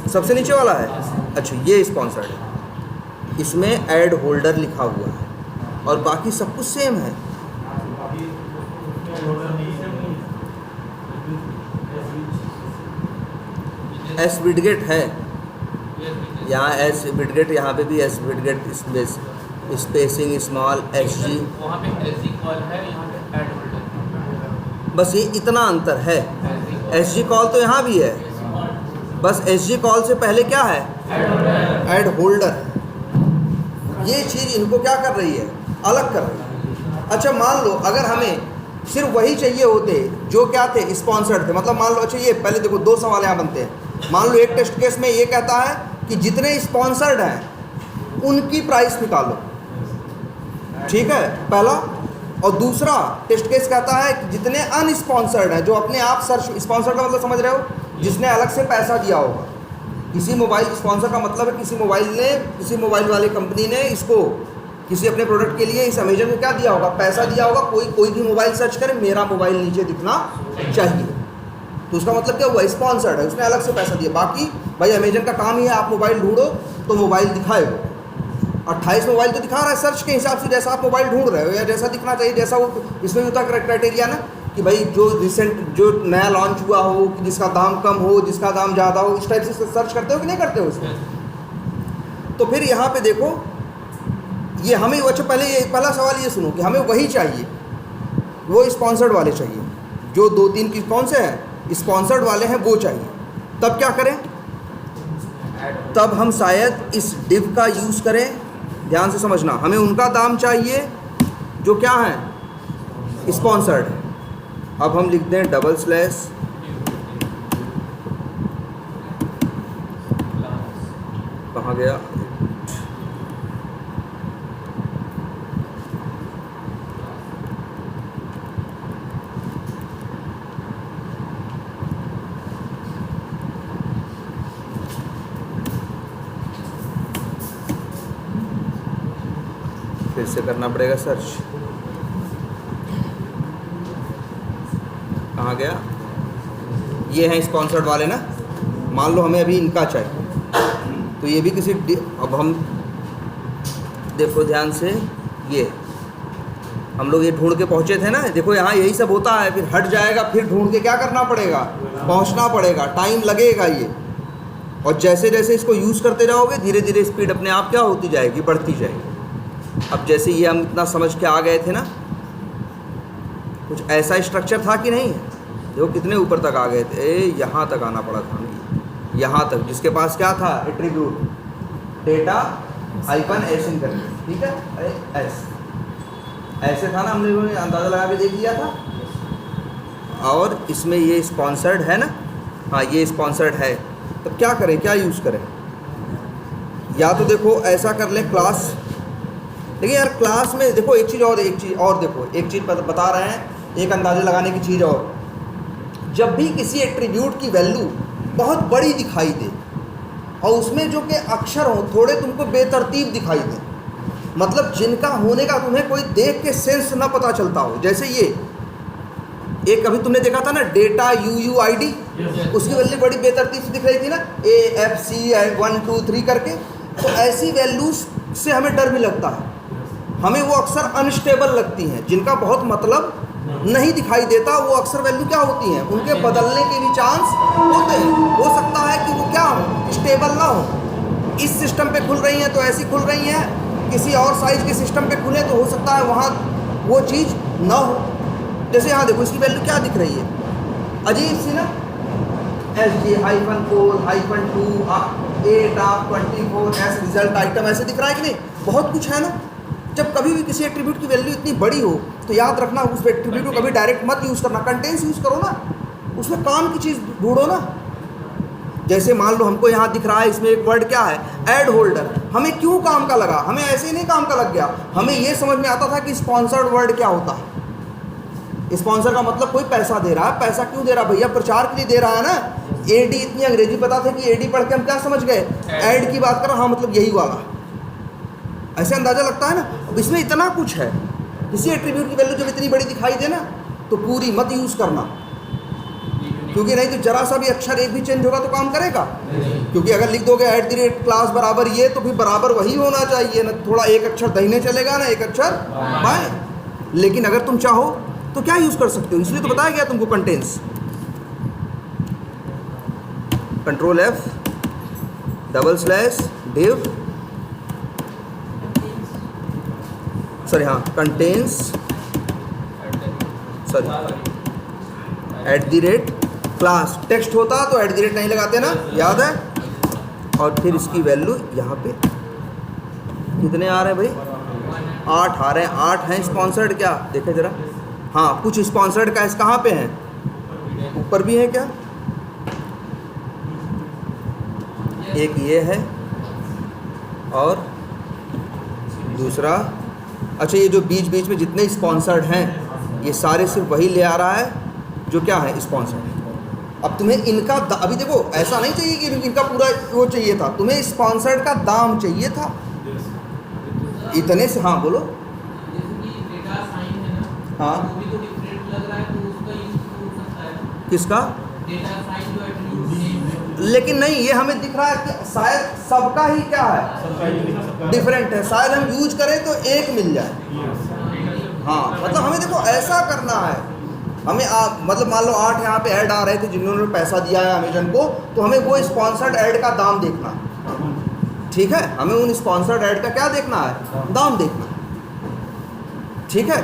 सबसे नीचे वाला है, अच्छा ये स्पॉन्सर्ड है, इसमें ऐड होल्डर लिखा हुआ है और बाकी सब कुछ सेम है। एस विडगेट है यहाँ, एस विडगेट यहाँ पे भी S widget spacing small S G, वहाँ पे एसजी कॉल है, यहाँ पे ऐड होल्डर, बस ये इतना अंतर है। एस जी कॉल तो यहाँ भी है, बस एस जी कॉल से पहले क्या है, ऐड होल्डर। ये चीज़ इनको क्या कर रही है, अलग कर रही है। अच्छा मान लो अगर हमें सिर्फ वही चाहिए होते जो क्या थे, स्पॉन्सर्ड थे, मतलब मान लो, अच्छा ये पहले देखो दो सवाल यहाँ बनते हैं। मान लो एक टेस्ट केस में ये कहता है कि जितने स्पॉन्सर्ड हैं उनकी प्राइस निकालो, ठीक है पहला, और दूसरा टेस्ट केस कहता है कि जितने अनस्पॉन्सर्ड हैं, जो अपने आप सर्च, स्पॉन्सर्ड का मतलब समझ रहे हो, जिसने अलग से पैसा दिया होगा। किसी मोबाइल स्पॉन्सर का मतलब है किसी मोबाइल वाली कंपनी ने इसको किसी अपने प्रोडक्ट के लिए इस अमेजन को क्या दिया होगा, पैसा दिया होगा। कोई भी मोबाइल सर्च करे, मेरा मोबाइल नीचे दिखना चाहिए, तो उसका मतलब क्या हुआ, स्पॉन्सर्ड है, उसने अलग से पैसा दिया। बाकी भाई अमेजन का काम ही है, आप मोबाइल ढूंढो तो मोबाइल दिखाएगा। 28 मोबाइल तो दिखा रहा है सर्च के हिसाब से, जैसा आप मोबाइल ढूंढ रहे हो या जैसा दिखना चाहिए, जैसा वो इसमें भी होता है क्राइटेरिया ना, कि भाई जो रिसेंट जो नया लॉन्च हुआ हो, जिसका दाम कम हो, जिसका दाम ज़्यादा हो, इस टाइप से सर्च करते हो कि नहीं करते हो उसमें। तो फिर यहाँ पे देखो ये हमें, अच्छा पहले ये पहला सवाल ये सुनो कि हमें वही चाहिए, वो स्पॉन्सर्ड वाले चाहिए, जो 2-3 की कौन से हैं स्पॉन्सर्ड वाले हैं वो चाहिए। तब क्या करें, तब हम शायद इस डिव का यूज़ करें। ध्यान से समझना, हमें उनका दाम चाहिए जो क्या है स्पॉन्सर्ड है। अब हम लिख दें डबल स्लैश, कहाँ गया, फिर से करना पड़ेगा सर्च, कहाँ गया, ये हैं स्पॉन्सर्ड वाले ना। मान लो हमें अभी इनका चाहिए, तो ये भी किसी अब हम देखो ध्यान से, ये हम लोग ये ढूंढ के पहुँचे थे ना, देखो यहाँ यही सब होता है, फिर हट जाएगा, फिर ढूंढ के क्या करना पड़ेगा, पहुँचना पड़ेगा, टाइम लगेगा ये। और जैसे जैसे इसको यूज़ करते जाओगे धीरे धीरे स्पीड अपने आप क्या होती जाएगी, बढ़ती जाएगी। अब जैसे ये हम इतना समझ के आ गए थे ना, कुछ ऐसा स्ट्रक्चर था कि नहीं, देखो कितने ऊपर तक आ गए थे, यहाँ तक आना पड़ा था हमें, यहाँ तक, जिसके पास क्या था एट्रीब्यूट डेटा हाइपन एसिन करके, ठीक है, अरे ऐसे था ना, हमने लोगों ने अंदाज़ा लगा के देख लिया था। और इसमें ये स्पॉन्सर्ड है ना, हाँ ये स्पॉन्सर्ड है, तब क्या करें, क्या यूज़ करें? या तो देखो ऐसा कर लें क्लास, देखिए यार क्लास में देखो एक चीज़ और देखो, एक चीज़ बता रहे हैं, एक अंदाज़ा लगाने की चीज़ और, जब भी किसी एट्रीब्यूट की वैल्यू बहुत बड़ी दिखाई दे और उसमें जो कि अक्षर हो थोड़े तुमको बेतरतीब दिखाई दे, मतलब जिनका होने का तुम्हें कोई देख के सेंस ना पता चलता हो, जैसे ये एक अभी तुमने देखा था ना डेटा UUID, उसकी वैल्यू बड़ी बेतरतीब से दिख रही थी ना, AFC 1 2 3 करके। तो ऐसी वैल्यूज से हमें डर भी लगता है, हमें वो अक्सर अनस्टेबल लगती हैं, जिनका बहुत मतलब नहीं दिखाई देता, वो अक्सर वैल्यू क्या होती हैं, उनके बदलने के भी चांस होते हैं। हो सकता है कि वो क्या हो, स्टेबल ना हो। इस सिस्टम पे खुल रही हैं तो ऐसी खुल रही हैं, किसी और साइज के सिस्टम पे खुले तो हो सकता है वहाँ वो चीज़ ना हो। जैसे यहाँ देखो इसकी वैल्यू क्या दिख रही है, अजीब सी ना, SG-4-2 8-24 S रिजल्ट आइटम ऐसे दिख रहा है कि नहीं, बहुत कुछ है ना। जब कभी भी किसी एट्रीब्यूट की वैल्यू इतनी बड़ी हो तो याद रखना उस एट्रीब्यूट को कभी डायरेक्ट मत यूज़ करना, कंटेंट्स यूज़ करो ना, उसमें काम की चीज़ ढूंढो ना। जैसे मान लो हमको यहाँ दिख रहा है, इसमें एक वर्ड क्या है, ऐड होल्डर, हमें क्यों काम का लगा, हमें ऐसे ही नहीं काम का लग गया, हमें ये समझ में आता था कि स्पॉन्सर्ड वर्ड क्या होता है। स्पॉन्सर का मतलब कोई पैसा दे रहा है, पैसा क्यों दे रहा है भैया, प्रचार के लिए दे रहा है ना। AD, इतनी अंग्रेजी पता था कि AD पढ़ के हम क्या समझ गए, ऐड की बात कर रहा, हाँ मतलब यही वाला, ऐसे अंदाज़ा लगता है ना। अब इसमें इतना कुछ है, किसी एट्रीब्यूट की वैल्यू जब इतनी बड़ी दिखाई दे ना तो पूरी मत यूज़ करना, क्योंकि नहीं तो जरा सा भी अक्षर एक भी चेंज होगा तो काम करेगा। क्योंकि अगर लिख दोगे @class बराबर ये, तो फिर बराबर वही होना चाहिए ना, थोड़ा एक अक्षर दाहिने चलेगा ना एक अक्षर बाएं। लेकिन अगर तुम चाहो तो क्या यूज़ कर सकते हो, इसलिए तो बताया गया तुमको कंटेंट्स, Ctrl+F /div, सॉरी हाँ कंटेंट्स, सॉरी @class, टेक्स्ट होता तो @ नहीं लगाते ना, याद है। और फिर इसकी वैल्यू यहाँ पे कितने आ रहे हैं भाई, 8 आ रहे हैं, 8 हैं स्पॉन्सर्ड, क्या देखे जरा, हाँ कुछ स्पॉन्सर्ड का इस कहाँ पे हैं, ऊपर भी है क्या, एक ये है और दूसरा, अच्छा ये जो बीच बीच में जितने स्पॉन्सर्ड हैं ये सारे सिर्फ वही ले आ रहा है जो क्या है स्पॉन्सर्ड। अब तुम्हें इनका अभी देखो ऐसा नहीं चाहिए कि इनका पूरा वो चाहिए था, तुम्हें स्पॉन्सर्ड का दाम चाहिए था इतने से। हाँ बोलो। जैसे कि डेटा साइन है ना, हाँ वो भी तो डिफरेंट लग रहा है, तो उसका यूज हो सकता है। किसका, डेटा साइन जो एट्रीब्यूट नेम है, लेकिन नहीं ये हमें दिख रहा है कि शायद सबका ही क्या है डिफरेंट है, शायद हम यूज करें तो एक मिल जाए। हाँ मतलब हमें देखो ऐसा करना है, हमें मतलब मान लो 8 यहाँ पे ऐड आ रहे थे जिन्होंने पैसा दिया है अमेजन को, तो हमें वो स्पॉन्सर्ड ऐड का दाम देखना, ठीक है, हमें उन स्पॉन्सर्ड ऐड का क्या देखना है, दाम देखना, ठीक है।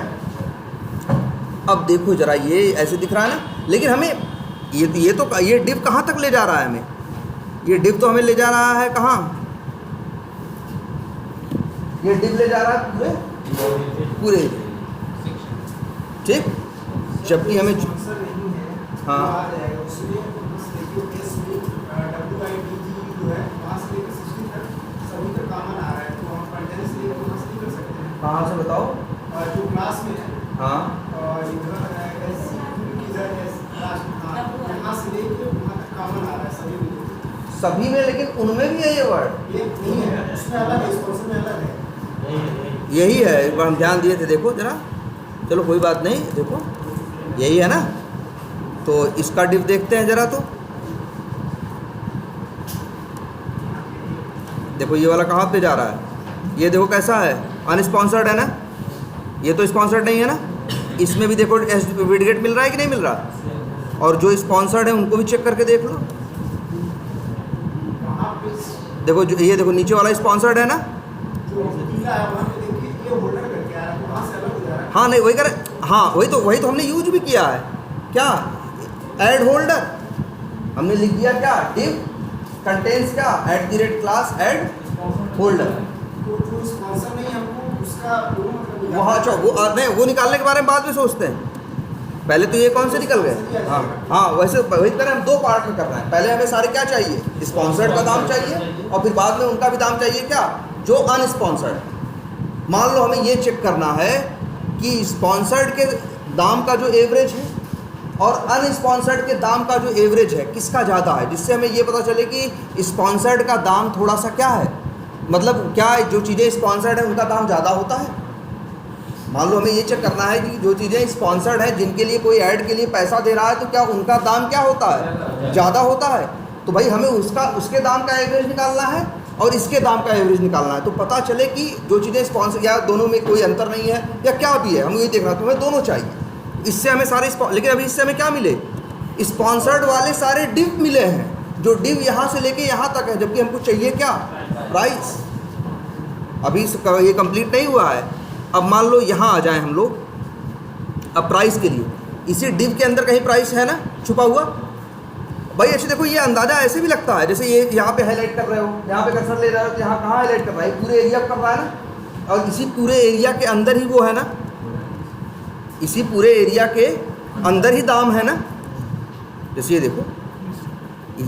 अब देखो जरा ये ऐसे दिख रहा है ना, लेकिन हमें ये डिव कहाँ तक ले जा रहा है, हमें ये डिव तो हमें ले जा रहा है कहाँ, ये डिव ले जा रहा है पूरे, ठीक, जबकि हमें हाँ कहाँ से बताओ, जो क्लास में है, हाँ सभी में, लेकिन उनमें भी है ये वर्ड, ये नहीं है, उसमें अलग है, स्पॉन्सर में अलग है। यही है, एक बार हम ध्यान दिए थे, देखो जरा, चलो कोई बात नहीं, देखो यही है ना, तो इसका डिव देखते हैं जरा, तो देखो ये वाला कहाँ पे जा रहा है, ये देखो कैसा है, अनस्पॉन्सर्ड है ना, ये तो स्पॉन्सर्ड नहीं है ना, इसमें भी देखो विडगेट मिल रहा है कि नहीं मिल रहा, और जो स्पॉन्सर्ड है उनको भी चेक करके देख लो, देखो जो ये देखो नीचे वाला स्पॉन्सर्ड है ना, हाँ नहीं वही करे, हाँ वही तो हमने यूज भी किया है, क्या ऐड होल्डर हमने लिख दिया, क्या डिव कंटेंट्स क्या @class ऐड होल्डर, वहाँ वो नहीं, वो निकालने के बारे में बाद में सोचते हैं, पहले तो ये कौन से निकल गए? हाँ हाँ, वैसे वही तरह हम दो पार्ट में कर रहे हैं। पहले हमें सारे क्या चाहिए? स्पॉन्सर्ड का दाम चाहिए, और फिर बाद में उनका भी दाम चाहिए क्या, जो अनस्पॉन्सर्ड। मान लो हमें ये चेक करना है कि स्पॉन्सर्ड के दाम का जो एवरेज है और अनस्पॉन्सर्ड के दाम का जो एवरेज है किसका ज़्यादा है, जिससे हमें ये पता चले कि स्पॉन्सर्ड का दाम थोड़ा सा क्या है, मतलब क्या जो चीज़ें स्पॉन्सर्ड है उनका दाम ज़्यादा होता है। मान लो हमें ये चेक करना है कि जो चीज़ें स्पॉन्सर्ड है, जिनके लिए कोई ऐड के लिए पैसा दे रहा है, तो क्या उनका दाम क्या होता है, ज़्यादा होता है। तो भाई हमें उसके दाम का एवरेज निकालना है और इसके दाम का एवरेज निकालना है, तो पता चले कि जो चीज़ें स्पॉन्सर या दोनों में कोई अंतर नहीं है या क्या भी है, हमें ये देखना है। तो हमें दोनों चाहिए। इससे हमें सारे लेकिन अभी इससे हमें क्या मिले, स्पॉन्सर्ड वाले सारे डिव मिले हैं, जो डिव यहाँ से लेके यहाँ तक है, जबकि हमको चाहिए क्या, प्राइस। अभी ये कंप्लीट नहीं हुआ है। अब मान लो यहाँ आ जाए हम लोग, अब प्राइस के लिए इसी डिव के अंदर कहीं प्राइस है ना छुपा हुआ। भाई अच्छे देखो, ये अंदाज़ा ऐसे भी लगता है जैसे ये यहाँ पे हाईलाइट कर रहे हो, यहाँ पे कर्सर ले रहे हो, तो यहाँ कहाँ हाईलाइट कर रहा है, पूरे एरिया कर रहा है ना, और इसी पूरे एरिया के अंदर ही वो है ना, इसी पूरे एरिया के अंदर ही दाम है ना। जैसे ये देखो,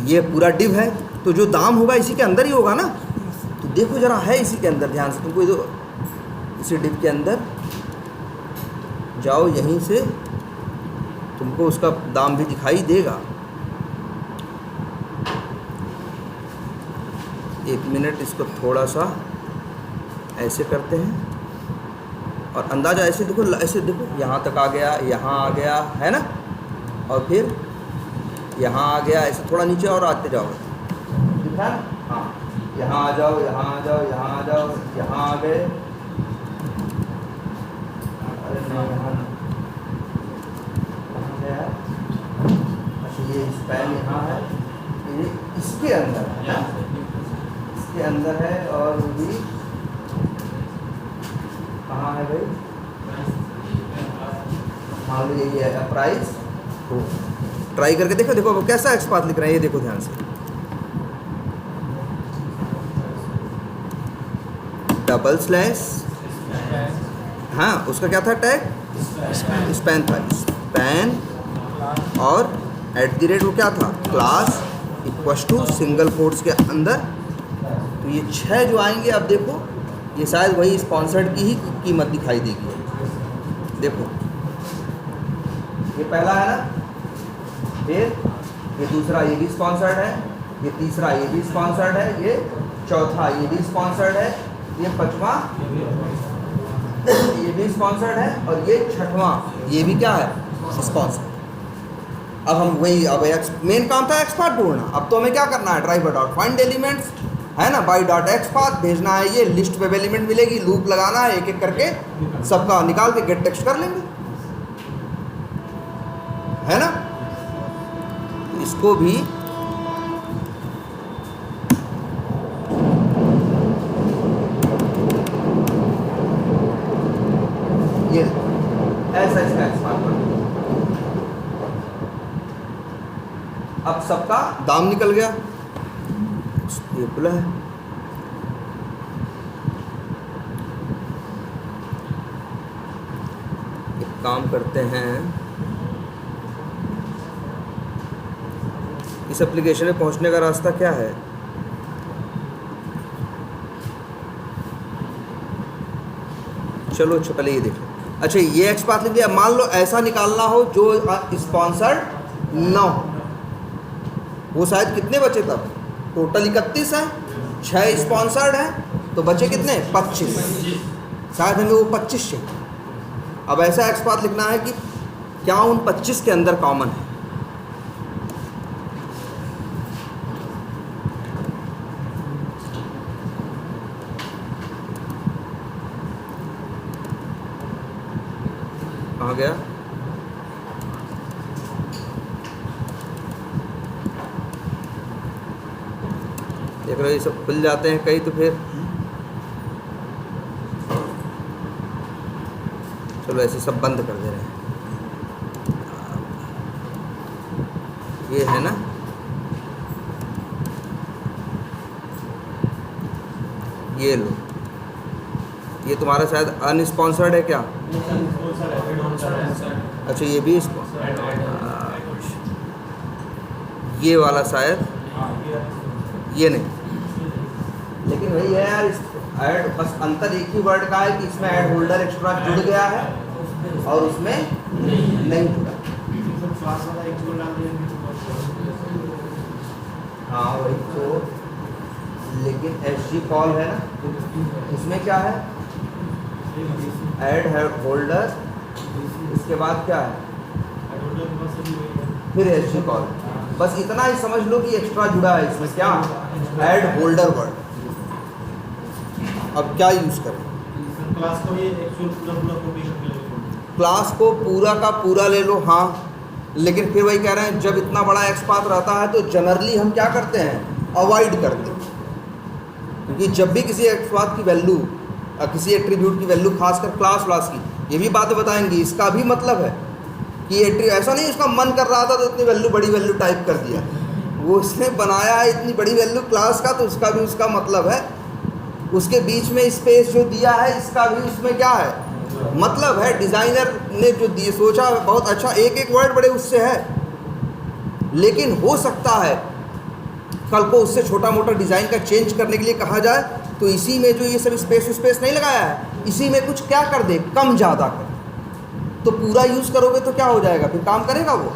ये पूरा डिव है, तो जो दाम होगा इसी के अंदर ही होगा ना। तो देखो जरा, है इसी के अंदर, ध्यान से तुमको ये तो इसी डिव के अंदर जाओ, यहीं से तुमको उसका दाम भी दिखाई देगा। एक मिनट, इसको थोड़ा सा ऐसे करते हैं और अंदाज़ा ऐसे देखो, ऐसे देखो, यहाँ तक आ गया, यहाँ आ गया है ना, और फिर यहाँ आ गया, ऐसे थोड़ा नीचे और आते जाओ, दिखा ना, हाँ, यहाँ आ जाओ, यहाँ आ जाओ, यहाँ आ जाओ, यहाँ आ गए, अरे नहीं, यहाँ गया है, अच्छा ये स्पैन यहाँ है, ये इसके अंदर है, इसके अंदर है, और वो भी कहाँ है भाई, मान लो यही है प्राइस। तो ट्राई करके देखो, देखो कैसा एक्सपाथ लिख रहे हैं, ये देखो ध्यान से, डबल स्लैश, हाँ उसका क्या था टैग, स्पैन था, स्पैन, और @ वो क्या था, class equals to single quotes के अंदर। तो ये 6 जो आएंगे, अब देखो ये शायद वही स्पॉन्सर्ड की ही कीमत दिखाई देगी। देखो ये पहला है ना, फिर ये दूसरा, ये भी स्पॉन्सर्ड है, ये तीसरा, ये भी स्पॉन्सर्ड है, ये चौथा, ये भी स्पॉन्सर्ड है, ये पांचवा, ये भी स्पॉन्सर्ड है, और ये छठवां, ये भी क्या है, स्पॉन्सर्ड। अब हम वही, अब मेन काम था एक्सपाथ ढूंढना। अब तो हमें क्या करना है, try by dot find elements है ना, बाय डॉट एक्सपाथ भेजना है, ये लिस्ट पे एलिमेंट मिलेगी, लूप लगाना है, एक एक करके सबका निकाल के गेट टेक्स्ट कर लेंगे, है ना। तो इसको भी ये ऐसा इसका एक्सपाथ कर, अब सबका दाम निकल गया, ये खुला है। एक काम करते हैं, इस एप्लीकेशन में पहुंचने का रास्ता क्या है, चलो अच्छा पहले ये देखो। अच्छा ये एक्सपाथ लिख दिया। मान लो ऐसा निकालना हो जो स्पॉन्सर्ड ना हो, वो शायद कितने बचे तब, टोटल 31 है, 6 स्पॉन्सर्ड है, तो बचे कितने, 25, शायद हमें वो 25 चाहिए। अब ऐसा एक्सपाथ लिखना है कि क्या उन 25 के अंदर कॉमन है। कहाँ गया, देख रहे हो ये सब खुल जाते हैं कई, तो फिर चलो ऐसे सब बंद कर दे रहे हैं। ये है ना, ये लो, ये तुम्हारा शायद अनस्पॉन्सर्ड है क्या, अच्छा ये भी ये वाला शायद ये नहीं, लेकिन वही है यार, ऐड बस अंतर एक ही वर्ड का है कि इसमें ऐड होल्डर एक्स्ट्रा जुड़ गया है और उसमें नहीं जुड़ा। हाँ वही तो, लेकिन SG कॉल है ना, इसमें क्या है, ऐड होल्डर, इसके बाद क्या है, फिर SG कॉल। बस इतना ही समझ लो कि एक्स्ट्रा जुड़ा है इसमें, क्या, ऐड होल्डर वर्ड। अब क्या यूज करें, क्लास को पूरा का पूरा ले लो, हाँ, लेकिन फिर वही कह रहे हैं जब इतना बड़ा एक्सपाथ रहता है तो जनरली हम क्या करते हैं, अवॉइड करते हैं, क्योंकि जब भी किसी एक्सपाथ की वैल्यू, किसी एट्रीब्यूट की वैल्यू, खासकर क्लास की, ये भी बातें बताएंगी, इसका भी मतलब है कि ऐसा नहीं उसका मन कर रहा था तो इतनी वैल्यू, बड़ी वैल्यू टाइप कर दिया, वो उसने बनाया है इतनी बड़ी वैल्यू क्लास का, तो उसका भी उसका मतलब है, उसके बीच में स्पेस जो दिया है इसका भी उसमें क्या है, मतलब है। डिज़ाइनर ने जो दिए सोचा बहुत अच्छा, एक एक वर्ड बड़े उससे है, लेकिन हो सकता है कल को उससे छोटा मोटा डिज़ाइन का चेंज करने के लिए कहा जाए तो इसी में जो ये सब स्पेस नहीं लगाया है, इसी में कुछ क्या कर दे, कम ज़्यादा कर, तो पूरा यूज़ करोगे तो क्या हो जाएगा, फिर काम करेगा वो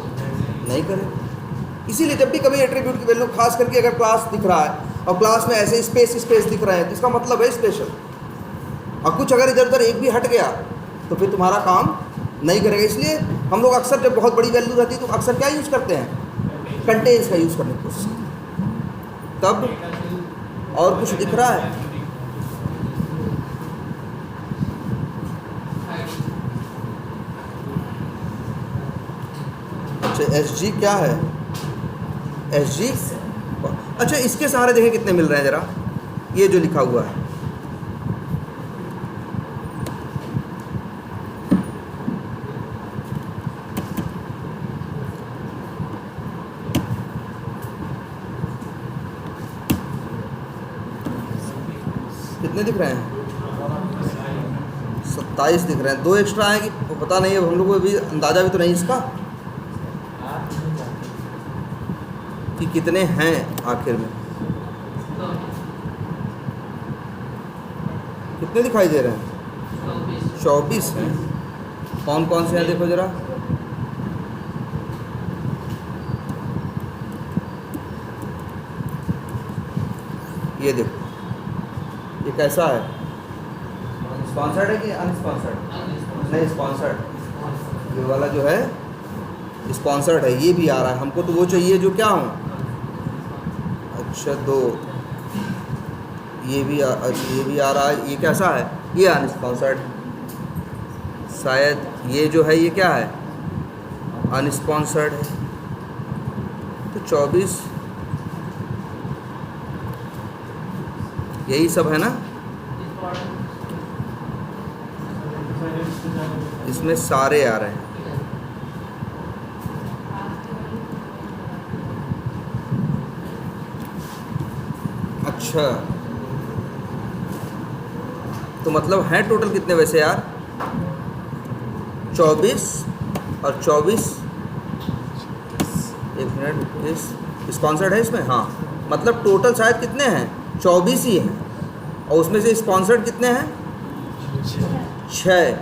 नहीं करेगा। इसीलिए जब भी कभी एट्रीब्यूट की वैल्यू, खास करके अगर क्लास दिख रहा है और क्लास में ऐसे स्पेस दिख रहे हैं तो इसका मतलब है स्पेशल, और कुछ अगर इधर उधर एक भी हट गया तो फिर तुम्हारा काम नहीं करेगा। इसलिए हम लोग अक्सर जब बहुत बड़ी वैल्यू रहती है तो अक्सर क्या यूज़ करते हैं, कंटेन्स का यूज़ करने की कोशिश करते हैं। तब और कुछ दिख रहा है, अच्छा SG क्या है, SG, अच्छा इसके सहारे देखें कितने मिल रहे हैं ज़रा, ये जो लिखा हुआ है, कितने दिख रहे हैं, 27 दिख रहे हैं, 2 एक्स्ट्रा हैं कि पता नहीं है, हम लोग को अभी अंदाज़ा भी तो नहीं इसका कि कितने हैं आखिर में, कितने दिखाई दे रहे हैं, 24 हैं। कौन कौन से हैं देखो ज़रा, ये देखो, ये कैसा है, स्पॉन्सर्ड है कि अनस्पॉन्सर्ड, नहीं स्पॉन्सर्ड, ये वाला जो है स्पॉन्सर्ड है, ये भी आ रहा है, हमको तो वो चाहिए जो क्या हूँ, अच्छा 2, ये भी आ रहा है, ये कैसा है, ये अनस्पॉन्सर्ड, शायद ये जो है ये क्या है, अनस्पॉन्सर्ड है, तो 24 यही सब है ना, इसमें सारे आ रहे हैं। अच्छा तो मतलब हैं टोटल कितने वैसे यार, 24 और 24, एक मिनट, इस स्पॉन्सर्ड है इसमें, हाँ, मतलब टोटल शायद कितने हैं, 24 ही हैं, और उसमें से स्पॉन्सर्ड कितने हैं, 6।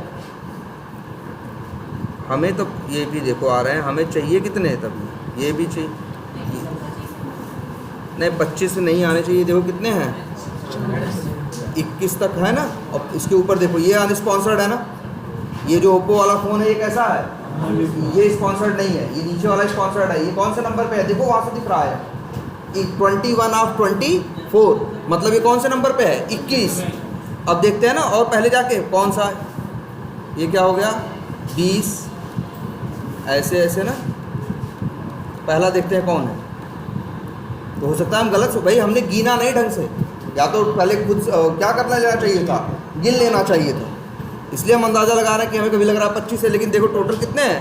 हमें तो ये भी देखो आ रहे हैं, हमें चाहिए कितने, तब ये भी चाहिए, नहीं 25 से नहीं आने चाहिए, देखो कितने हैं, 21 तक है ना, और इसके ऊपर देखो ये अनस्पॉन्सर्ड है ना, ये जो ओप्पो वाला फ़ोन है ये कैसा है, ये स्पॉन्सर्ड नहीं है, ये नीचे वाला स्पॉन्सर्ड है, ये कौन से नंबर पे है, देखो वहाँ से दिख रहा है 21 ऑफ 24, मतलब ये कौन से नंबर पे है, 21। अब देखते हैं ना, और पहले जाके कौन सा है, ये क्या हो गया 20, ऐसे ऐसे ना, पहला देखते हैं कौन है, तो हो सकता है हम गलत, भाई हमने गिना नहीं ढंग से, या तो पहले खुद क्या करना लेना चाहिए था, गिन लेना चाहिए था, इसलिए हम अंदाज़ा लगा रहे हैं कि हमें कभी लग रहा है 25 है, लेकिन देखो टोटल कितने हैं,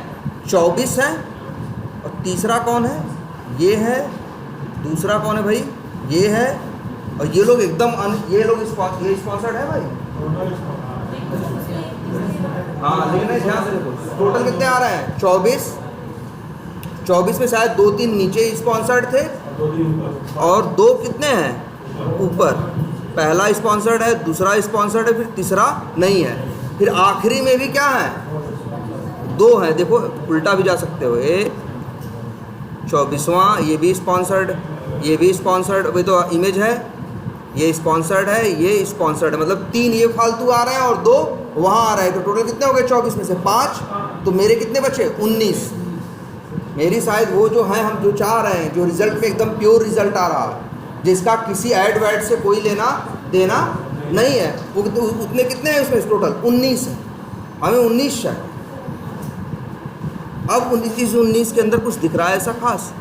24 हैं, और तीसरा कौन है, ये है, दूसरा कौन है भाई, ये है, और ये लोग एकदम ये लोग ये स्पॉन्सर्ड है भाई, हाँ लेकिन नहीं, ध्यान से देखो टोटल कितने आ रहे हैं 24 में शायद 2-3 नीचे स्पॉन्सर्ड थे और 2 कितने हैं ऊपर। पहला स्पॉन्सर्ड है, दूसरा स्पॉन्सर्ड है, फिर तीसरा नहीं है, फिर आखिरी में भी क्या है 2 हैं। देखो उल्टा भी जा सकते हो, ये 24वां, ये भी स्पॉन्सर्ड, ये भी स्पॉन्सर्ड, वही तो इमेज है, ये स्पॉन्सर्ड है, ये स्पॉन्सर्ड है, मतलब 3 ये फालतू आ रहे हैं और 2 वहाँ आ रहे हैं। तो टोटल कितने हो गए 24 में से 5, तो मेरे कितने बचे 19। मेरी शायद वो जो है हम जो चाह रहे हैं, जो रिज़ल्ट में एकदम प्योर रिज़ल्ट आ रहा है, जिसका किसी ऐड वैड से कोई लेना देना नहीं है, वो उतने कितने हैं उसमें टोटल 19 है। हमें 19 चाहिए। अब 19 के अंदर कुछ दिख रहा है ऐसा खास?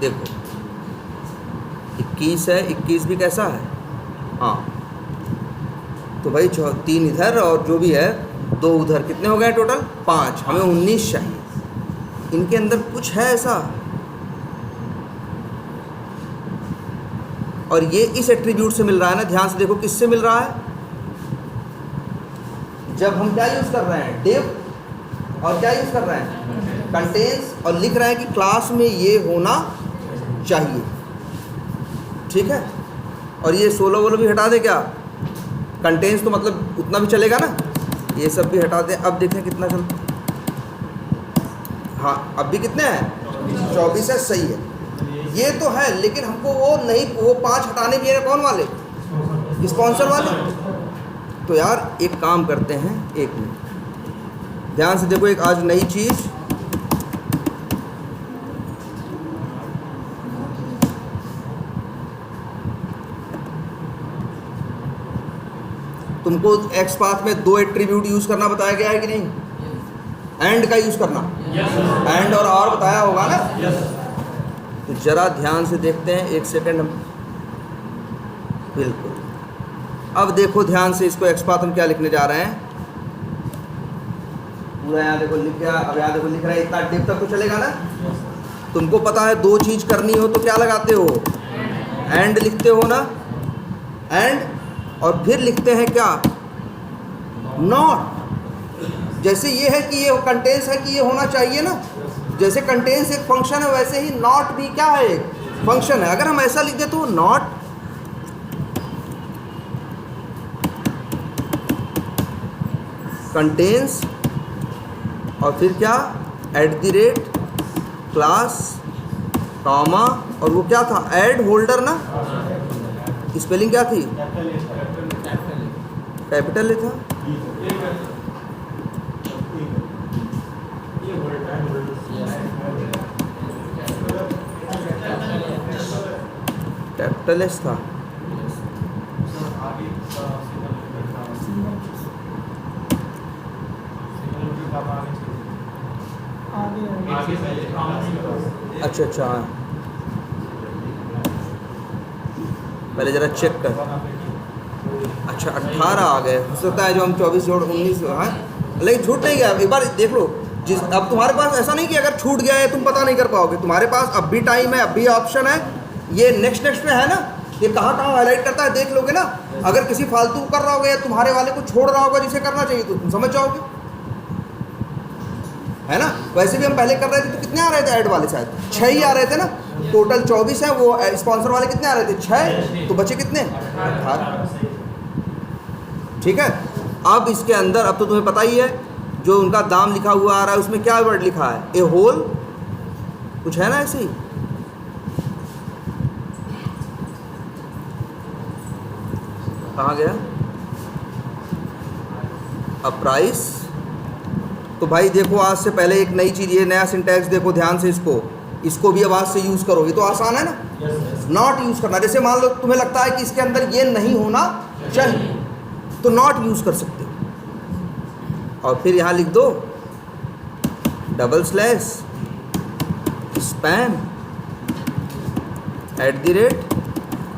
देखो 21 है, 21 भी कैसा है? हाँ, तो भाई 3 इधर और जो भी है 2 उधर, कितने हो गए टोटल 5। हमें 19 चाहिए। इनके अंदर कुछ है ऐसा, और ये इस एट्रीब्यूट से मिल रहा है ना। ध्यान से देखो किससे मिल रहा है, जब हम क्या यूज़ कर रहे हैं डिव, और क्या यूज़ कर रहे हैं कंटेन्स, और लिख रहे हैं कि क्लास में ये होना चाहिए, ठीक है। और ये 16 भी हटा दे क्या, कंटेन्स तो मतलब उतना भी चलेगा ना, ये सब भी हटा दे। अब देखें कितना चलता, हाँ अब भी कितने हैं 24 है, सही है, ये तो है। लेकिन हमको वो नहीं, वो 5 हटाने भी है, कौन वाले स्पॉन्सर वाले। तो यार एक काम करते हैं, 1 मिनट ध्यान से देखो, एक आज नई चीज़, तुमको एक्स पाथ में 2 एट्रीब्यूट यूज़ करना बताया गया है कि नहीं? एंड का यूज़ करना, एंड और बताया होगा ना। तो ज़रा ध्यान से देखते हैं, 1 सेकेंड हम, बिल्कुल। अब देखो ध्यान से, इसको एक्स पाथ हम क्या लिखने जा रहे हैं, पूरा यहाँ देखो लिख गया। अब यहाँ देखो लिख रहा है, इतना डिप तक तो चलेगा ना। तुमको पता है 2 चीज़ करनी हो तो क्या लगाते हो, एंड लिखते हो ना, एंड, और फिर लिखते हैं क्या नॉट। जैसे ये है कि ये कंटेंस है कि ये होना चाहिए ना, जैसे कंटेंस एक फंक्शन है वैसे ही नॉट भी क्या है, एक फंक्शन है। अगर हम ऐसा लिख दे तो नॉट कंटेंस, और फिर क्या @ क्लास कॉमा, और वो क्या था ऐड होल्डर ना, स्पेलिंग क्या थी, कैपिटल था, कैपिटल एस था। अच्छा अच्छा, पहले ज़रा चेक कर। अच्छा 18 आ गए, हो सकता है जो हम 24 जोड़ 19 हैं, लेकिन छूट नहीं गया। एक बार देख लो, जिस अब तुम्हारे पास ऐसा नहीं कि अगर छूट गया है तुम पता नहीं कर पाओगे, तुम्हारे पास अब भी टाइम है, अब भी ऑप्शन है। ये नेक्स्ट में है ना, ये कहाँ कहाँ हाईलाइट करता है देख लोगे ना। अगर किसी फालतू कर रहा होगा या तुम्हारे वाले को छोड़ रहा होगा जिसे करना चाहिए, तो तुम समझ जाओगे, है ना। वैसे भी हम पहले कर रहे थे तो कितने आ रहे थे ऐड वाले, शायद 6 ही आ रहे थे ना। टोटल 24 है, वो स्पॉन्सर वाले कितने आ रहे थे 6, तो बचे कितने 18, ठीक है। अब इसके अंदर, अब तो तुम्हें पता ही है जो उनका दाम लिखा हुआ आ रहा है उसमें क्या वर्ड लिखा है, ए होल, कुछ है ना ऐसे ही। कहाँ गया अब प्राइस। तो भाई देखो, आज से पहले एक नई चीज़, ये नया सिंटैक्स देखो ध्यान से, इसको भी अब आज से यूज़ करो। ये तो आसान है ना, नॉट यूज़ करना। जैसे मान लो तुम्हें लगता है कि इसके अंदर ये नहीं होना चाहिए, तो नॉट यूज़ कर सकते हो, और फिर यहाँ लिख दो / span @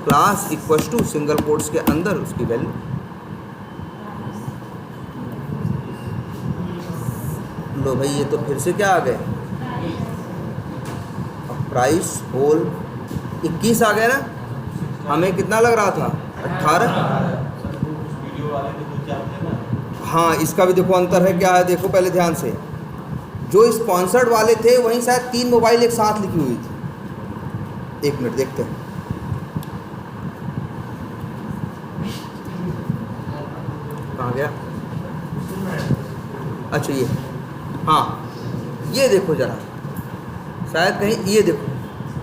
class equals to single quotes के अंदर उसकी वैल्यू। लो भाई, ये तो फिर से क्या आ गए, प्राइस होल 21 आ गया ना। हमें कितना लग रहा था 18। सर वो कुछ वीडियो वाले के दो चार थे ना। हाँ, इसका भी देखो अंतर है क्या है, देखो पहले ध्यान से। जो स्पॉन्सर्ड वाले थे वहीं शायद 3 मोबाइल एक साथ लिखी हुई थी। 1 मिनट देखते हैं। कहाँ गया? अच्छा ये, हाँ ये देखो ज़रा, शायद कहीं ये देखो,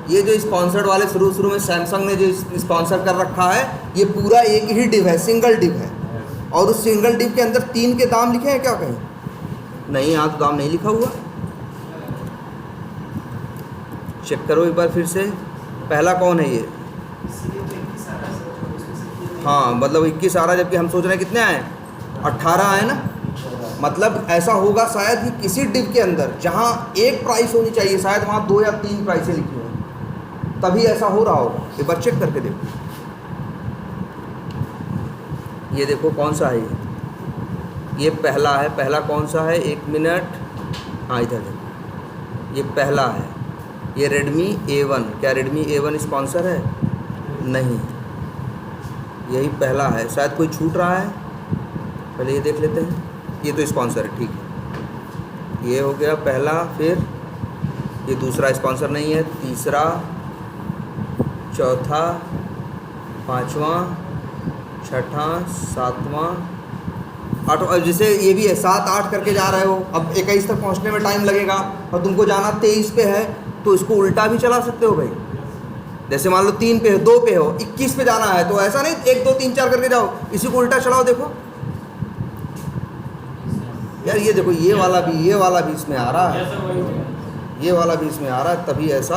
ये जो स्पॉन्सर्ड वाले शुरू में सैमसंग ने जो स्पॉन्सर कर रखा है, ये पूरा एक ही डिव है, सिंगल डिव है। और उस सिंगल डिव के अंदर 3 के दाम लिखे हैं क्या कहीं? नहीं, यहाँ तो दाम नहीं लिखा हुआ। चेक करो एक बार फिर से। पहला कौन है ये? हाँ, मतलब 21 आ रहा है, जबकि हम सोच रहे हैं कितने आए? 18 आए ना। मतलब ऐसा होगा शायद कि किसी डिव के अंदर जहाँ एक प्राइस होनी चाहिए, शायद वहाँ 2 या 3 प्राइसें लिखी हों, तभी ऐसा हो रहा होगा। एक बार चेक करके देखो। ये देखो कौन सा है ये पहला है। पहला कौन सा है? 1 मिनट। हाँ इधर देखो, ये पहला है, ये Redmi A1। क्या Redmi A1 स्पॉन्सर है? नहीं, यही पहला है। शायद कोई छूट रहा है, पहले ये देख लेते हैं। ये तो स्पॉन्सर है, ठीक है। ये हो गया पहला, फिर ये दूसरा स्पॉन्सर नहीं है, तीसरा, चौथा, पाँचवा, छठा, सातवां, आठवां। जैसे ये भी है, 7, 8 करके जा रहे हो। अब 21 तक पहुंचने में टाइम लगेगा और तुमको जाना 23 पे है, तो इसको उल्टा भी चला सकते हो भाई। जैसे मान लो 3 पे हो, 2 पे हो, 21 पे जाना है, तो ऐसा नहीं 1 2 3 4 करके जाओ, इसी को उल्टा चलाओ। देखो यार, ये देखो, ये वाला भी इसमें आ रहा है, ये वाला भी इसमें आ रहा है, तभी ऐसा।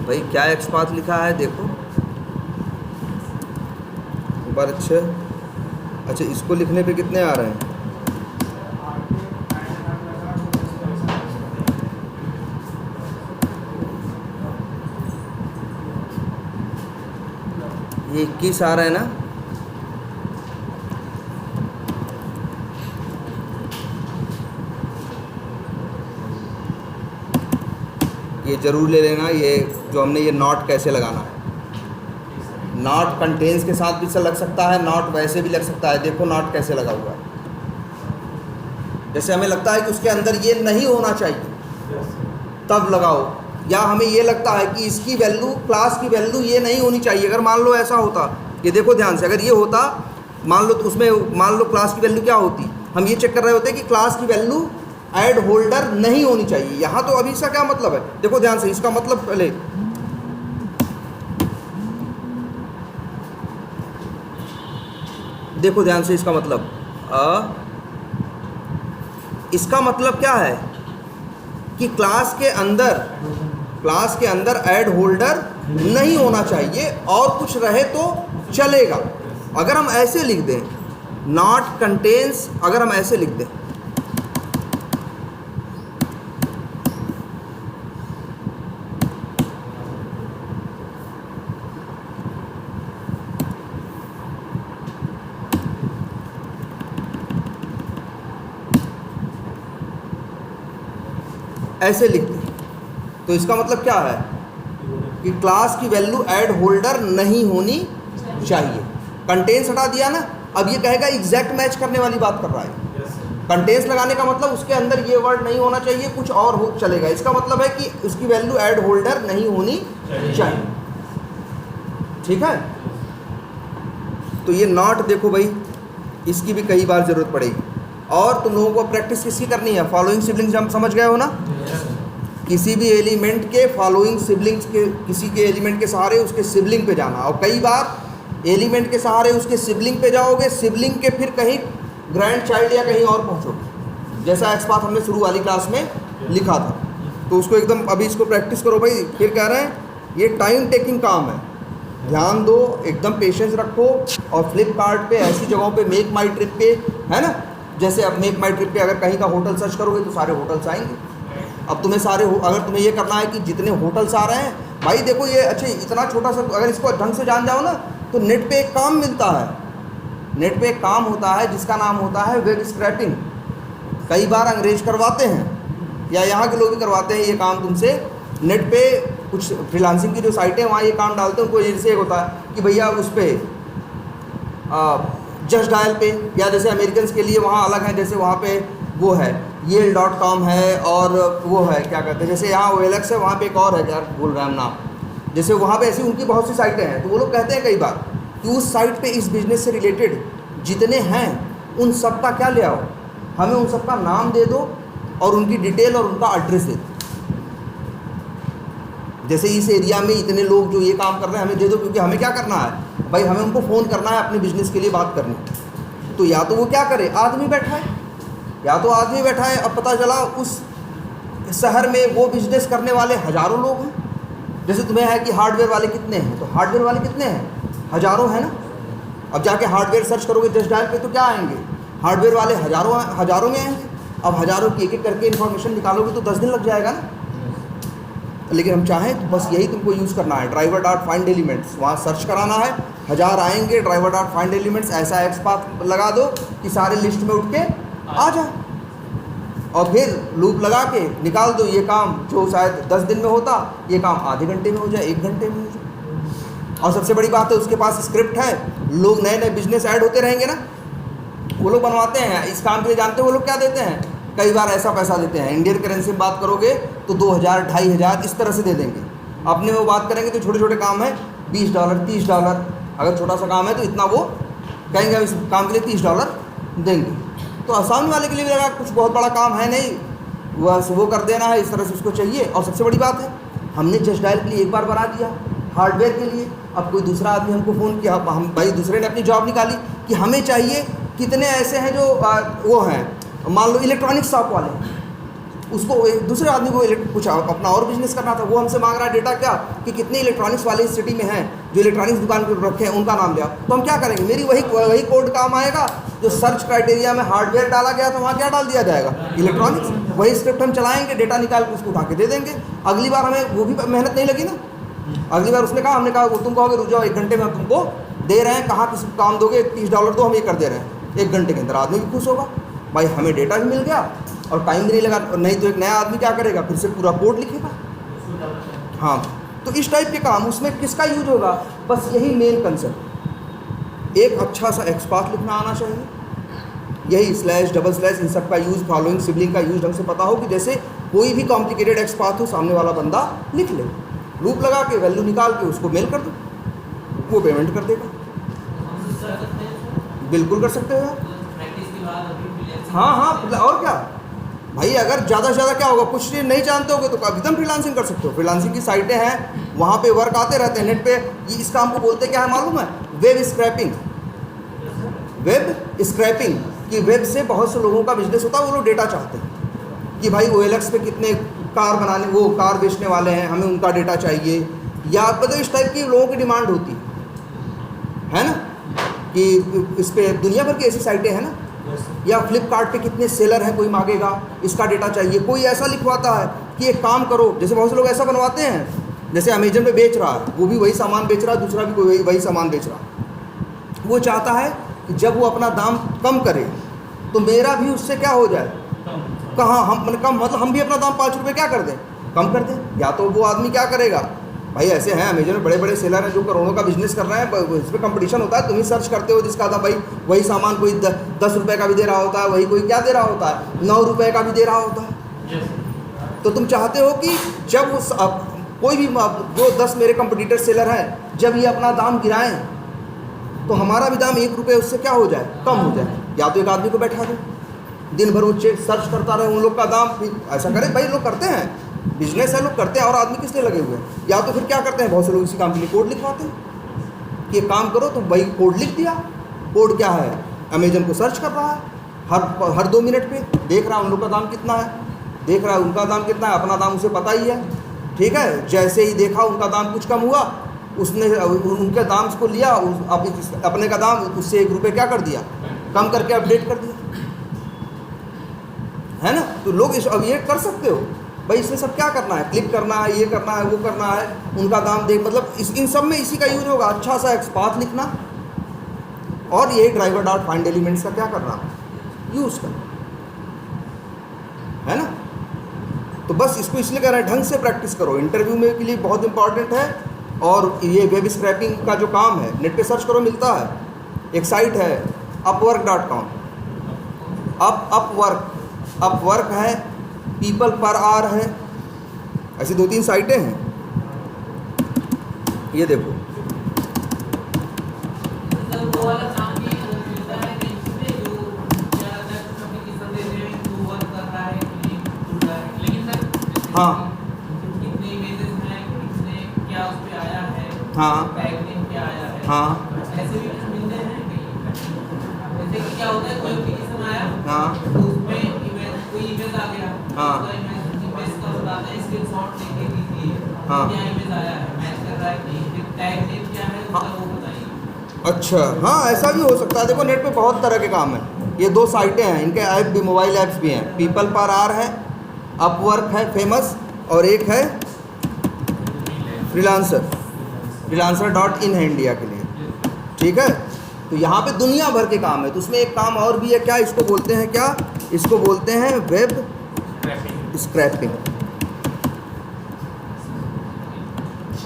भाई क्या एक्सपाथ लिखा है देखो ऊपर। अच्छा इसको लिखने पे कितने आ रहे हैं? ये 21 आ रहा है ना। ये ज़रूर ले लेना, ये जो हमने ये नॉट कैसे लगाना है। नॉट कंटेन्स के साथ भी लग सकता है, नॉट वैसे भी लग सकता है। देखो नॉट कैसे लगा हुआ है। जैसे हमें लगता है कि उसके अंदर ये नहीं होना चाहिए, तब लगाओ। या हमें ये लगता है कि इसकी वैल्यू, क्लास की वैल्यू ये नहीं होनी चाहिए। अगर मान लो ऐसा होता, ये देखो ध्यान से, अगर ये होता, मान लो तो उसमें मान लो क्लास की वैल्यू क्या होती, हम ये चेक कर रहे होते कि क्लास की वैल्यू ऐड होल्डर नहीं होनी चाहिए। यहाँ तो अभी इसका क्या मतलब है? देखो ध्यान से, इसका मतलब पहले देखो ध्यान से, इसका मतलब क्या है कि क्लास के अंदर ऐड होल्डर नहीं होना चाहिए, और कुछ रहे तो चलेगा। अगर हम ऐसे लिख दें नॉट कंटेन्स, अगर हम ऐसे लिख दें, ऐसे लिख दें, तो इसका मतलब क्या है कि क्लास की वैल्यू ऐड होल्डर नहीं होनी चाहिए। कंटेन्स हटा दिया ना, अब ये कहेगा एग्जैक्ट मैच करने वाली बात कर रहा है। कंटेन्स लगाने का मतलब उसके अंदर ये वर्ड नहीं होना चाहिए, कुछ और हो चलेगा। इसका मतलब है कि उसकी वैल्यू ऐड होल्डर नहीं होनी चाहिए। ठीक है, तो ये नॉट देखो भाई, इसकी भी कई बार ज़रूरत पड़ेगी। और तुम लोगों को प्रैक्टिस किसकी करनी है? फॉलोइंग सिबलिंग्स हम समझ गए हो ना। किसी भी एलिमेंट के फॉलोइंग सिबलिंग्स के, किसी के एलिमेंट के सहारे उसके सिबलिंग पे जाना। और कई बार एलिमेंट के सहारे उसके सिबलिंग पे जाओगे, सिबलिंग के फिर कहीं ग्रैंड चाइल्ड या कहीं और पहुँचोगे, जैसा एक्सपाथ हमने शुरू वाली क्लास में लिखा था। तो उसको एकदम अभी इसको प्रैक्टिस करो भाई। फिर कह रहे हैं ये टाइम टेकिंग काम है, ध्यान दो, एकदम पेशेंस रखो। और फ्लिपकार्ट पे ऐसी जगहों पे, मेक माई ट्रिप पे, है ना, जैसे अब मेक माई ट्रिप पे अगर कहीं का होटल सर्च करोगे तो सारे होटल्स आएंगे। अब तुम्हें अगर तुम्हें ये करना है कि जितने होटल्स आ रहे हैं भाई, देखो ये अच्छे इतना छोटा सा, अगर इसको ढंग से जान जाओ ना, तो नेट पे एक काम मिलता है। नेट पे एक काम होता है जिसका नाम होता है वेब स्क्रैपिंग। कई बार अंग्रेज करवाते हैं या यहाँ के लोग भी करवाते हैं ये काम तुमसे, नेट पे कुछ फ्रीलांसिंग की जो साइटें हैं वहाँ ये काम डालते हैं, उनको जैसे एक होता है कि भैया उस पर जस्ट डायल पे, या जैसे अमेरिकन्स के लिए वहाँ अलग है, जैसे वहाँ पे वो है Yale.com है, और वो है क्या कहते हैं, जैसे यहाँ OLX है, वहाँ पे एक और है यार भूल रहा है हम नाम, जैसे वहाँ पे ऐसी उनकी बहुत सी साइटें हैं। तो वो लोग कहते हैं कई बार कि उस साइट पे इस बिज़नेस से रिलेटेड जितने हैं उन सब का क्या ले आओ, हमें उन सब का नाम दे दो और उनकी डिटेल और उनका एड्रेस दे दो। जैसे इस एरिया में इतने लोग जो ये काम कर रहे हैं हमें दे दो, क्योंकि हमें क्या करना है भाई, हमें उनको फ़ोन करना है अपने बिज़नेस के लिए बात करनी। तो या तो वो क्या करे, आदमी बैठा है, या तो आदमी बैठा है, अब पता चला उस शहर में वो बिज़नेस करने वाले हज़ारों लोग हैं। जैसे तुम्हें है कि हार्डवेयर वाले कितने हैं, तो हार्डवेयर वाले कितने हैं, हज़ारों हैं ना। अब जाके हार्डवेयर सर्च करोगे जस्ट डायल पे तो क्या आएंगे, हार्डवेयर वाले हज़ारों में आएंगे। अब हज़ारों की एक एक करके इन्फॉर्मेशन निकालोगे तो 10 दिन लग जाएगा ना। लेकिन हम चाहें तो बस यही तुमको यूज़ करना है, driver.find elements, वहाँ सर्च कराना है, 1000 आएंगे, driver.find elements ऐसा एक्सपाथ लगा दो कि सारे लिस्ट में उठ के आ जाए, और फिर लूप लगा के निकाल दो। ये काम जो शायद 10 दिन में होता, ये काम आधे घंटे में हो जाए, 1 घंटे में हो जाए। और सबसे बड़ी बात है उसके पास स्क्रिप्ट है, लोग नए नए बिजनेस ऐड होते रहेंगे ना, वो लोग बनवाते हैं इस काम के लिए। जानते हो वो लोग क्या देते हैं, कई बार ऐसा पैसा देते हैं, इंडियन करेंसी में बात करोगे तो 2000 2500 इस तरह से दे देंगे। अपने में बात करेंगे तो छोटे छोटे काम है $20 $30, अगर छोटा सा काम है तो इतना वो कहेंगे हम इस काम के लिए $30 देंगे। तो आसामी वाले के लिए भी लगा कुछ बहुत बड़ा काम है नहीं, बस वो कर देना है, इस तरह से उसको चाहिए। और सबसे बड़ी बात है हमने जस्ट डायल के लिए एक बार बना दिया हार्डवेयर के लिए, अब कोई दूसरा आदमी हमको फ़ोन किया, हम भाई दूसरे ने अपनी जॉब निकाली कि हमें चाहिए कितने ऐसे हैं जो वो हैं, मान लो इलेक्ट्रॉनिक शॉप वाले, उसको दूसरे आदमी को कुछ अपना और बिजनेस करना था, वो हमसे मांग रहा है डेटा क्या कि कितने इलेक्ट्रॉनिक्स वाले इस सिटी में हैं जो इलेक्ट्रॉनिक्स दुकान पर रखे हैं, उनका नाम लिया। तो हम क्या करेंगे, मेरी वही कोड काम आएगा जो सर्च क्राइटेरिया में हार्डवेयर डाला गया तो वहाँ क्या डाल दिया जाएगा, इलेक्ट्रॉनिक्स। वही स्क्रिप्ट हम चलाएंगे, डेटा निकाल के उसको उठा के दे देंगे। अगली बार हमें वो भी मेहनत नहीं लगी ना। अगली बार उसने कहा, हमने कहा तुम कहोगे रुक जाओ 1 घंटे में हम तुमको दे रहे हैं, कहाँ किसी को काम दोगे, $30 दो, हम ये कर दे रहे हैं 1 घंटे के अंदर। आदमी भी खुश होगा, भाई हमें डेटा भी मिल गया और टाइम भी नहीं लगा। नहीं तो एक नया आदमी क्या करेगा, फिर से पूरा कोड लिखेगा। हाँ, तो इस टाइप के काम उसमें किसका यूज होगा, बस यही मेन कंसेप्ट। एक अच्छा सा एक्सपाथ लिखना आना चाहिए, यही स्लैश डबल स्लैश इन सब का यूज़, फॉलोइंग सिबलिंग का यूज़ ढंग से पता हो कि जैसे कोई भी कॉम्प्लिकेटेड एक्सपाथ हो सामने वाला बंदा लिख ले, लूप लगा के वैल्यू निकाल के उसको मेल कर दो, वो पेमेंट कर देगा। बिल्कुल कर सकते हो यार। हाँ, और क्या भाई, अगर ज़्यादा से ज़्यादा क्या होगा, कुछ नहीं जानते होगे तो एकदम फ्रीलांसिंग कर सकते हो। फ्रीलांसिंग की साइटें हैं, वहाँ पे वर्क आते रहते हैं नेट पे। इस काम को बोलते क्या है मालूम है, वेब स्क्रैपिंग। वेब स्क्रैपिंग कि वेब से बहुत से लोगों का बिजनेस होता है, वो लोग डेटा चाहते हैं कि भाई OLX पे कितने कार बनाने, वो कार बेचने वाले हैं, हमें उनका डेटा चाहिए, या मतलब इस टाइप की लोगों की डिमांड होती है ना, कि इस पर दुनिया भर की ऐसी साइटें हैं ना। या फ्लिपकार्ट पे कितने सेलर हैं, कोई मांगेगा, इसका डेटा चाहिए। कोई ऐसा लिखवाता है कि एक काम करो, जैसे बहुत से लोग ऐसा बनवाते हैं, जैसे अमेजन पे बेच रहा है, वो भी वही सामान बेच रहा है, दूसरा भी कोई वही सामान बेच रहा है। वो चाहता है कि जब वो अपना दाम कम करे तो मेरा भी उससे क्या हो जाए, कहाँ हम कम, मतलब हम भी अपना दाम 5 रुपये क्या कर दें, कम कर दें। या तो वो आदमी क्या करेगा, भाई ऐसे हैं अमेजन में बड़े बड़े सेलर हैं जो करोड़ों का बिजनेस कर रहे हैं, इस पर कंपटीशन होता है, तुम ही सर्च करते हो जिसका था भाई वही सामान कोई 10 रुपये का भी दे रहा होता है, वही कोई क्या दे रहा होता है, 9 रुपये का भी दे रहा होता है। तो तुम चाहते हो कि जब उस कोई भी जो 10 मेरे कंपटीटर सेलर हैं, जब ये अपना दाम गिराएं तो हमारा भी दाम 1 रुपये उससे क्या हो जाए, कम हो जाए। या तो एक आदमी को बैठा दो, दिन भर वो सर्च करता रहे, उन लोग का दाम ऐसा करे, भाई लोग करते हैं, बिजनेस है, लोग करते हैं, और आदमी किस लिए लगे हुए हैं। या तो फिर क्या करते हैं, बहुत से लोग इसी काम के लिए कोड लिखवाते हैं कि काम करो, तो भाई कोड लिख दिया। कोड क्या है, अमेजन को सर्च कर रहा है, हर 2 मिनट पे देख रहा है उन लोग का दाम कितना है, देख रहा है उनका दाम कितना है, अपना दाम उसे पता ही है, ठीक है। जैसे ही देखा उनका दाम कुछ कम हुआ, उसने उनके दाम को लिया, अपने का दाम उससे 1 रुपये क्या कर दिया, कम करके अपडेट कर दिया, है ना। तो लोग अब ये कर सकते हो भाई, इसमें सब क्या करना है, क्लिक करना है, ये करना है, वो करना है, उनका दाम देख, मतलब इन सब में इसी का यूज होगा, अच्छा सा एक्सपाथ लिखना, और ये driver.find elements का क्या करना, यूज़ करना, है ना। तो बस इसको इसलिए कह रहे हैं ढंग से प्रैक्टिस करो, इंटरव्यू में के लिए बहुत इंपॉर्टेंट है। और ये वेब स्क्रैपिंग का जो काम है नेट पे सर्च करो, मिलता है। एक साइट है upwork.com, अपवर्क है, पीपल पर आर है, ऐसी 2-3 साइटें हैं। ये देखो, सर वो वाला काम भी मिलता है कि इसमें जो क्या कम्युनिकेशन दे रहे हैं जो वर्क कर रहा है कि नहीं, लेकिन सर हाँ कितने इमेजेस हैं, कितने क्या उस पे आया है, हाँ टैग नेम क्या आया है, हाँ ऐसे भी कुछ मिलते हैं कहीं। जैसे कि क्या होता है, कोई एप्लीकेशन आया हाँ तो उसमें कोई इमेज आ गया, हाँ। उसका इमेज का बताता है, स्क्रीनशॉट लेके दीजिए हाँ। क्या इमेज आया है, मैच कर रहा है कि नहीं, फिर टैग नेम क्या है उसका वो बताइए। अच्छा, हाँ ऐसा भी हो सकता है। देखो नेट पे बहुत तरह के काम है। ये 2 साइटें हैं, इनके ऐप भी, मोबाइल ऐप्स भी हैं। पीपल पर आर है, अपवर्क है फेमस, और एक है फ्रीलांसर.in है इंडिया के लिए, ठीक है। तो यहाँ पे दुनिया भर के काम है। तो उसमें एक काम और भी है, क्या इसको बोलते हैं, क्या इसको बोलते हैं, वेब स्क्रैपिंग।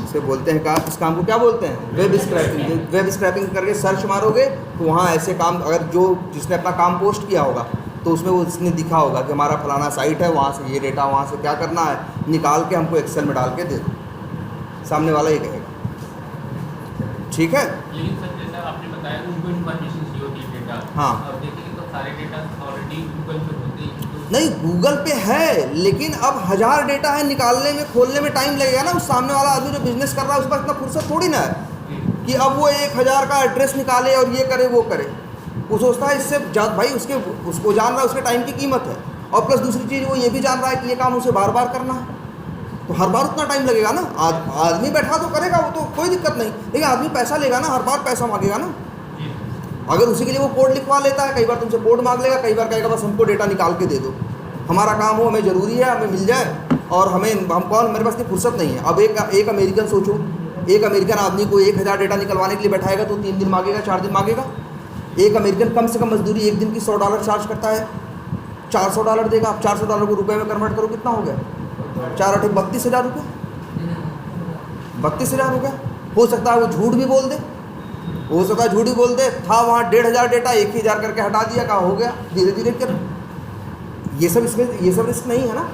इसे बोलते हैं, का इस काम को क्या बोलते हैं, वेब स्क्रैपिंग। वेब स्क्रैपिंग करके सर्च मारोगे तो वहाँ ऐसे काम, अगर जो जिसने अपना काम पोस्ट किया होगा तो उसमें वो उसने दिखा होगा कि हमारा फलाना साइट है, वहाँ से ये डेटा, वहाँ से क्या करना है, निकाल के हमको एक्सेल में डाल के दे दो, सामने वाला ही कहेगा, ठीक है। लेकिन सर जैसा आपने बताया उनको इन्फॉर्मेशन चाहिए होती है डेटा, हाँ। और देखिए तो सारे डेटा ऑलरेडी गूगल पे होते हैं तो नहीं, गूगल पे है, लेकिन अब 1000 डेटा है, निकालने में खोलने में टाइम लगेगा ना। उस सामने वाला आदमी जो बिजनेस कर रहा है उसके पास इतना फुर्सत थोड़ी ना है कि अब वो 1000 का एड्रेस निकाले और ये करे वो करे। वो सोचता है इससे भाई उसको जान रहा है उसके टाइम की कीमत है, और प्लस दूसरी चीज़ वो ये भी जान रहा है कि ये काम उसे बार बार करना है, तो हर बार उतना टाइम लगेगा ना। आदमी बैठा तो करेगा, वो तो कोई दिक्कत नहीं, लेकिन आदमी पैसा लेगा ना, हर बार पैसा मांगेगा ना। अगर उसी के लिए वो कोड लिखवा लेता है, कई बार तुमसे कोड मांग लेगा, कई बार कहेगा बस हमको डेटा निकाल के दे दो, हमारा काम हो, हमें ज़रूरी है, हमें मिल जाए, और हम कौन, मेरे पास इतनी फुर्सत नहीं है। अब एक अमेरिकन सोचो, एक अमेरिकन आदमी को 1000 डेटा निकलवाने के लिए बैठाएगा तो 3 दिन मांगेगा, 4 दिन मांगेगा। एक अमेरिकन कम से कम मजदूरी एक दिन की $100 चार्ज करता है, $400 देगा। आप $400 को रुपये में कन्वर्ट करो, कितना हो गया, 4 8 32,000 रुपये, 32,000 हो गया। हो सकता है वो झूठ भी बोल दे, हो सकता है झूठ ही बोल दे, था वहाँ 1500 डेटा, 1000 करके हटा दिया, कहाँ हो गया, धीरे धीरे कर। ये सब रिस्क नहीं है ना।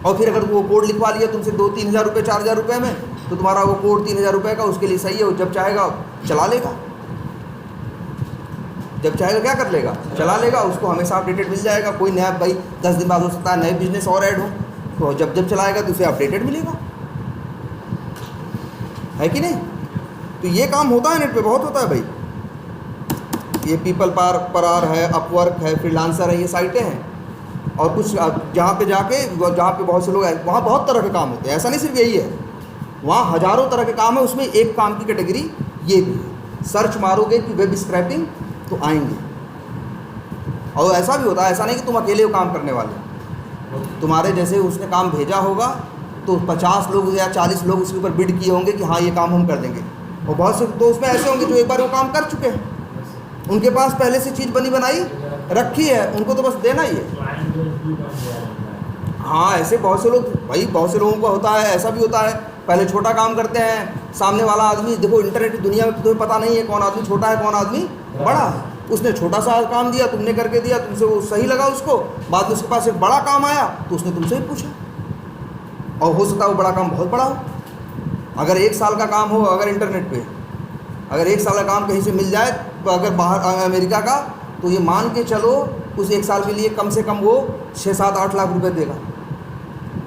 और फिर अगर वो कोड लिखवा लिया तुमसे 2-3 हज़ार रुपये, 4 हज़ार रुपये में, तो तुम्हारा वो कोड 3 हज़ार रुपये का उसके लिए सही है, वो जब चाहेगा चला लेगा, जब चाहेगा क्या कर लेगा, चला लेगा। उसको हमेशा अपडेटेड मिल जाएगा। कोई नया, भाई 10 दिन बाद हो सकता है नए बिजनेस और ऐड हो, तो जब चलाएगा तो उसे अपडेटेड मिलेगा, है कि नहीं। तो ये काम होता है नेट पे, बहुत होता है भाई। ये पीपल पर आर है, अपवर्क है, फ्रीलांसर है, ये साइटें हैं। और कुछ जहाँ पे बहुत से लोग हैं, वहाँ बहुत तरह के काम होते हैं, ऐसा नहीं सिर्फ यही है, वहाँ हज़ारों तरह के काम है। उसमें एक काम की कैटेगरी ये भी है। सर्च मारोगे कि वेब स्क्रैपिंग तो आएंगे। और ऐसा भी होता है, ऐसा नहीं कि तुम अकेले हो काम करने वाले, तुम्हारे जैसे उसने काम भेजा होगा तो 50 लोग या 40 लोग उसके ऊपर बिड किए होंगे कि हाँ ये काम हम कर देंगे। और बहुत से तो उसमें ऐसे होंगे जो एक बार वो काम कर चुके हैं, उनके पास पहले से चीज़ बनी बनाई रखी है, उनको तो बस देना ही है। हाँ, ऐसे बहुत से लोग, भाई बहुत से लोगों का होता है, ऐसा भी होता है, पहले छोटा काम करते हैं, सामने वाला आदमी, देखो इंटरनेट की दुनिया में तुम्हें पता नहीं है कौन आदमी छोटा है कौन आदमी बड़ा है। उसने छोटा सा काम दिया, तुमने करके दिया, तुमसे वो सही लगा उसको, बाद में उसके पास एक बड़ा काम आया तो उसने तुमसे ही पूछा, और हो सकता है वो बड़ा काम बहुत बड़ा हो। अगर 1 साल का काम हो, अगर इंटरनेट पे अगर 1 साल का काम कहीं से मिल जाए, तो अगर बाहर अमेरिका का, तो ये मान के चलो उस 1 साल के लिए कम से कम वो 6-7-8 लाख रुपए देगा।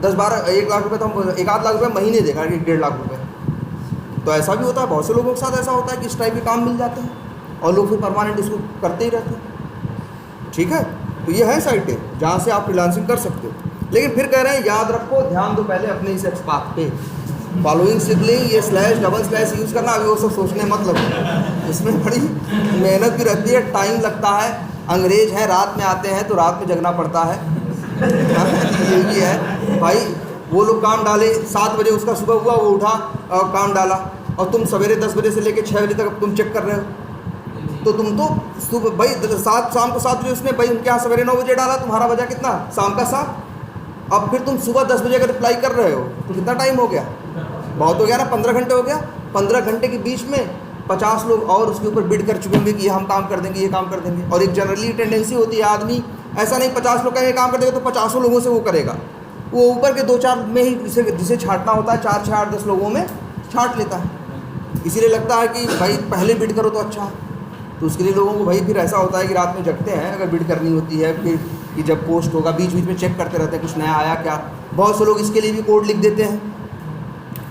10-12 1 लाख रुपए तो हम 1-8 लाख रुपए महीने देगा, 1-1.5 लाख रुपए। तो ऐसा भी होता है, बहुत से लोगों के साथ ऐसा होता है कि इस टाइप के काम मिल जाते हैं और लोग फिर परमानेंट उसको करते ही रहते हैं, ठीक है। तो ये है साइटें जहाँ से आप फ्रीलांसिंग कर सकते हो। लेकिन फिर कह रहे हैं याद रखो, ध्यान दो पहले अपने इस एक्सपाथ पे, फॉलोइंग सिबलिंग, ये /// यूज़ करना, अभी वो सब सोचने मतलब इसमें बड़ी मेहनत भी रहती है, टाइम लगता है। अंग्रेज हैं, रात में आते हैं तो रात में जगना पड़ता है। ये भी है भाई, वो लोग काम डाले 7 बजे, उसका सुबह हुआ, वो उठा और काम डाला, और तुम सवेरे 10 बजे से लेकर 6 बजे तक तुम चेक कर रहे हो, तो तुम तो सुबह भाई शाम को 7 बजे उसने भाई उनके यहाँ सवेरे 9 बजे डाला, तुम्हारा बजा कितना, शाम का 7, अब फिर तुम सुबह 10 बजे अगर रिप्लाई कर रहे हो तो कितना टाइम हो गया? बहुत हो गया ना, 15 घंटे हो गया। 15 घंटे के बीच में 50 लोग और उसके ऊपर बिड कर चुके होंगे कि ये हम काम कर देंगे, ये काम कर देंगे। और एक जनरली टेंडेंसी होती है, आदमी ऐसा नहीं 50 लोग का ये काम कर देगा तो 50 लोगों से वो करेगा, वो ऊपर के 2-4 में ही जिसे छांटना होता है 4, 6, 8, 10 लोगों में छांट लेता है। इसीलिए लगता है कि भाई पहले बिड करो तो अच्छा है। तो उसके लिए लोगों को भाई फिर ऐसा होता है कि रात में जगते हैं अगर बिड करनी होती है, फिर कि जब पोस्ट होगा बीच बीच में चेक करते रहते हैं कुछ नया आया क्या। बहुत से लोग इसके लिए भी कोड लिख देते हैं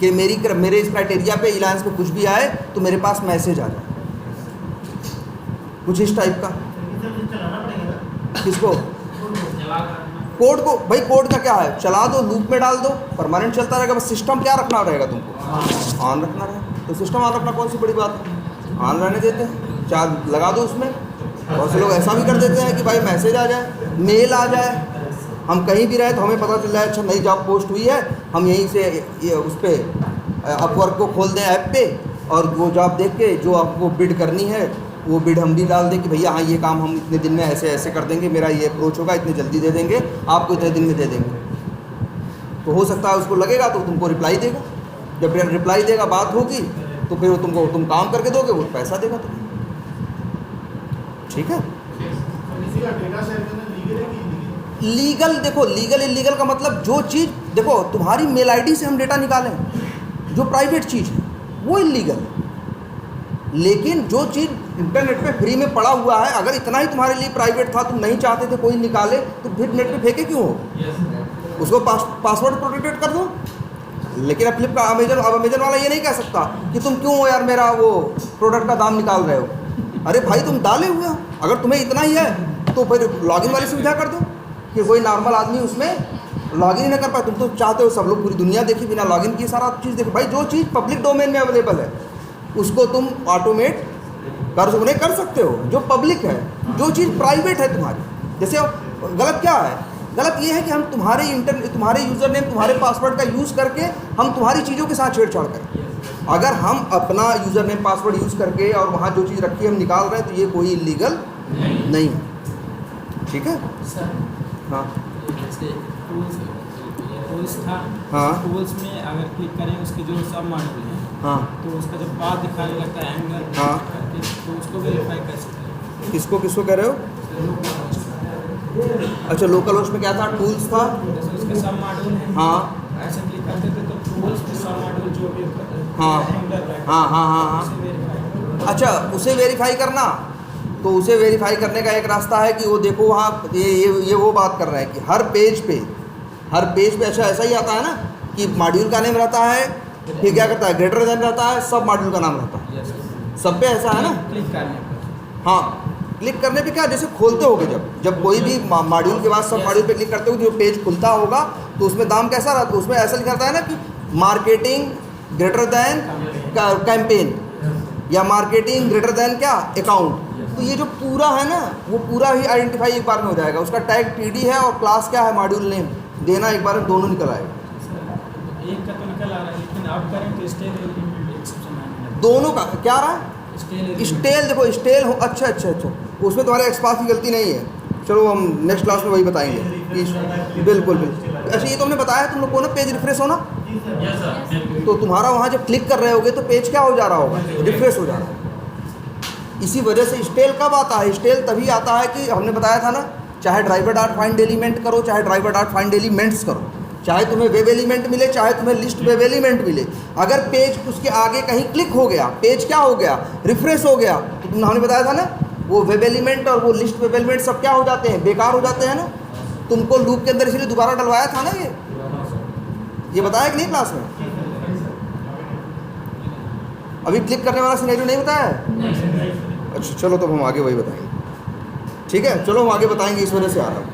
कि मेरे इस क्राइटेरिया पे रिलायंस पे कुछ भी आए तो मेरे पास मैसेज आ जाए, कुछ इस टाइप का। चलाना पड़ेगा ना किसको? चला करना कोड को। भाई कोड का क्या है, चला दो, लूप में डाल दो, परमानेंट चलता रहेगा। बस सिस्टम क्या रखना रहेगा तुमको? ऑन रखना रहेगा। तो सिस्टम ऑन रखना कौन सी बड़ी बात है, ऑन रहने देते हैं, चार्ज लगा दो उसमें। बहुत से लोग ऐसा भी कर देते हैं कि भाई मैसेज आ जाए, मेल आ जाए, हम कहीं भी रहे तो हमें पता चल जाए अच्छा नई जॉब पोस्ट हुई है, हम यहीं से ये उस पर अपवर्क को खोल दें ऐप पे, और वो जॉब देख के जो आपको बिड करनी है वो बिड हम भी डाल दें कि भैया हाँ ये काम हम इतने दिन में ऐसे ऐसे कर देंगे, मेरा ये अप्रोच होगा, इतने जल्दी दे देंगे, आपको इतने दिन में दे देंगे। तो हो सकता है उसको लगेगा तो तुमको रिप्लाई देगा, जब रिप्लाई देगा बात होगी तो फिर वो तुम काम करके दोगे, वो पैसा देगा तुम्हें। ठीक है। किसी का डेटा शेयर करना लीगल है कि इलीगल? लीगल देखो, लीगल इलीगल का मतलब जो चीज़ देखो तुम्हारी मेल आईडी से हम डेटा निकालें जो प्राइवेट चीज़ है वो इलीगल है, लेकिन जो चीज़ इंटरनेट पे फ्री में पड़ा हुआ है अगर इतना ही तुम्हारे लिए प्राइवेट था, तुम नहीं चाहते थे कोई निकाले, तो फिर नेट पे फेंके क्यों हो? यस उसको पासवर्ड प्रोटेक्टेड कर दो। लेकिन अब फ्लिपकार्ट अमेजन वाला ये नहीं कह सकता कि तुम क्यों यार मेरा वो प्रोडक्ट का दाम निकाल रहे हो। अरे भाई तुम डाले हुए हो, अगर तुम्हें इतना ही है तो फिर लॉगिन वाली सुविधा कर दो कि कोई नॉर्मल आदमी उसमें लॉगिन ही ना कर पाए। तुम तो चाहते हो सब लोग पूरी दुनिया देखे बिना लॉगिन किए सारा चीज़ देखे। भाई जो चीज़ पब्लिक डोमेन में अवेलेबल है उसको तुम ऑटोमेट कर सकते हो, जो पब्लिक है। जो चीज़ प्राइवेट है तुम्हारी, जैसे गलत क्या है, गलत ये है कि हम तुम्हारे यूज़र नेम तुम्हारे पासवर्ड का यूज़ करके हम तुम्हारी चीज़ों के साथ छेड़छाड़ करें। अगर हम अपना यूज़र नेम पासवर्ड यूज़ करके और वहाँ जो चीज़ रखी है हम निकाल रहे हैं तो ये कोई इलीगल नहीं है। ठीक है। सर हाँ जैसे टूल्स, ये टूल्स था, हाँ। टूल्स में अगर क्लिक करें उसके जो सब मॉड्यूल हैं हाँ तो उसका जब बात दिखाने लगता है एंगल हाँ। करके, तो उसको वेरीफाई कर सकते हैं। किसको कह रहे हो? अच्छा लोकल होस्ट में क्या था? टूल्स था। जैसे उसके सब मॉड्यूल हैं, हाँ ऐसे क्लिक करते थे तो टूल्स में सब मॉड्यूल जो भी होता है हाँ। एंगल हाँ हाँ हाँ हाँ। उसे वेरीफाई। अच्छा उसे वेरीफाई करना, तो उसे वेरीफाई करने का एक रास्ता है कि वो देखो वहाँ ये वो बात कर रहे हैं कि हर पेज पे अच्छा ऐसा ही आता है ना कि मॉड्यूल का नेम रहता है, फिर क्या करता है ग्रेटर देन रहता है, सब मॉड्यूल का नाम रहता है, यस सब पे ऐसा है ना। क्लिक करने पर हाँ क्लिक करने पे क्या, जैसे खोलते होगे जब कोई भी मॉड्यूल के बाद सब मॉड्यूल पे क्लिक करते हो जो पेज खुलता होगा तो उसमें दाम कैसा रहता है, उसमें ऐसा लिखा रहता है ना कि मार्केटिंग ग्रेटर देन कैंपेन या मार्केटिंग ग्रेटर देन क्या अकाउंट। तो ये जो पूरा है ना वो पूरा ही आइडेंटिफाई एक बार में हो जाएगा। उसका टैग टीडी है और क्लास क्या है मॉड्यूल नेम देना, एक बार में दोनों निकल आएगा। एक का तो निकल आ रहा है लेकिन अब करें तो स्टेल एक्सेप्शन आने दोनों का क्या रहा है? लगा। स्टेल देखो स्टेल हो, अच्छा उसमें तुम्हारे एक्सपास की गलती नहीं है। चलो हम नेक्स्ट क्लास में वही बताएंगे। बिल्कुल बिल्कुल। अच्छा ये तुमने बताया तुम लोग को ना पेज रिफ्रेश होना, यस सर। तो तुम्हारा वहाँ जब क्लिक कर रहे होगे तो पेज क्या हो जा रहा होगा, रिफ्रेश हो जा रहा होगा। इसी वजह से स्टेल कब आता है? स्टेल तभी आता है कि हमने बताया था ना, चाहे ड्राइवर डॉट फाइंड एलिमेंट करो, चाहे ड्राइवर डॉट फाइंड एलिमेंट्स करो, चाहे तुम्हें वेब एलिमेंट मिले, चाहे तुम्हें लिस्ट वेब एलिमेंट मिले, अगर पेज उसके आगे कहीं क्लिक हो गया, पेज क्या हो गया, रिफ्रेश हो गया, तो हमने बताया था ना वो वेब एलिमेंट और वो लिस्ट वेब एलिमेंट सब क्या हो जाते हैं, बेकार हो जाते हैं ना। तुमको लूप के अंदर इसलिए दोबारा डलवाया था ना, ये बताया कि नहीं क्लास में? अभी क्लिक करने वाला सिनेरियो नहीं बताया है? अच्छा चलो तो हम आगे वही बताएंगे। ठीक है चलो हम आगे बताएंगे, इस वजह से आ रहा हूँ।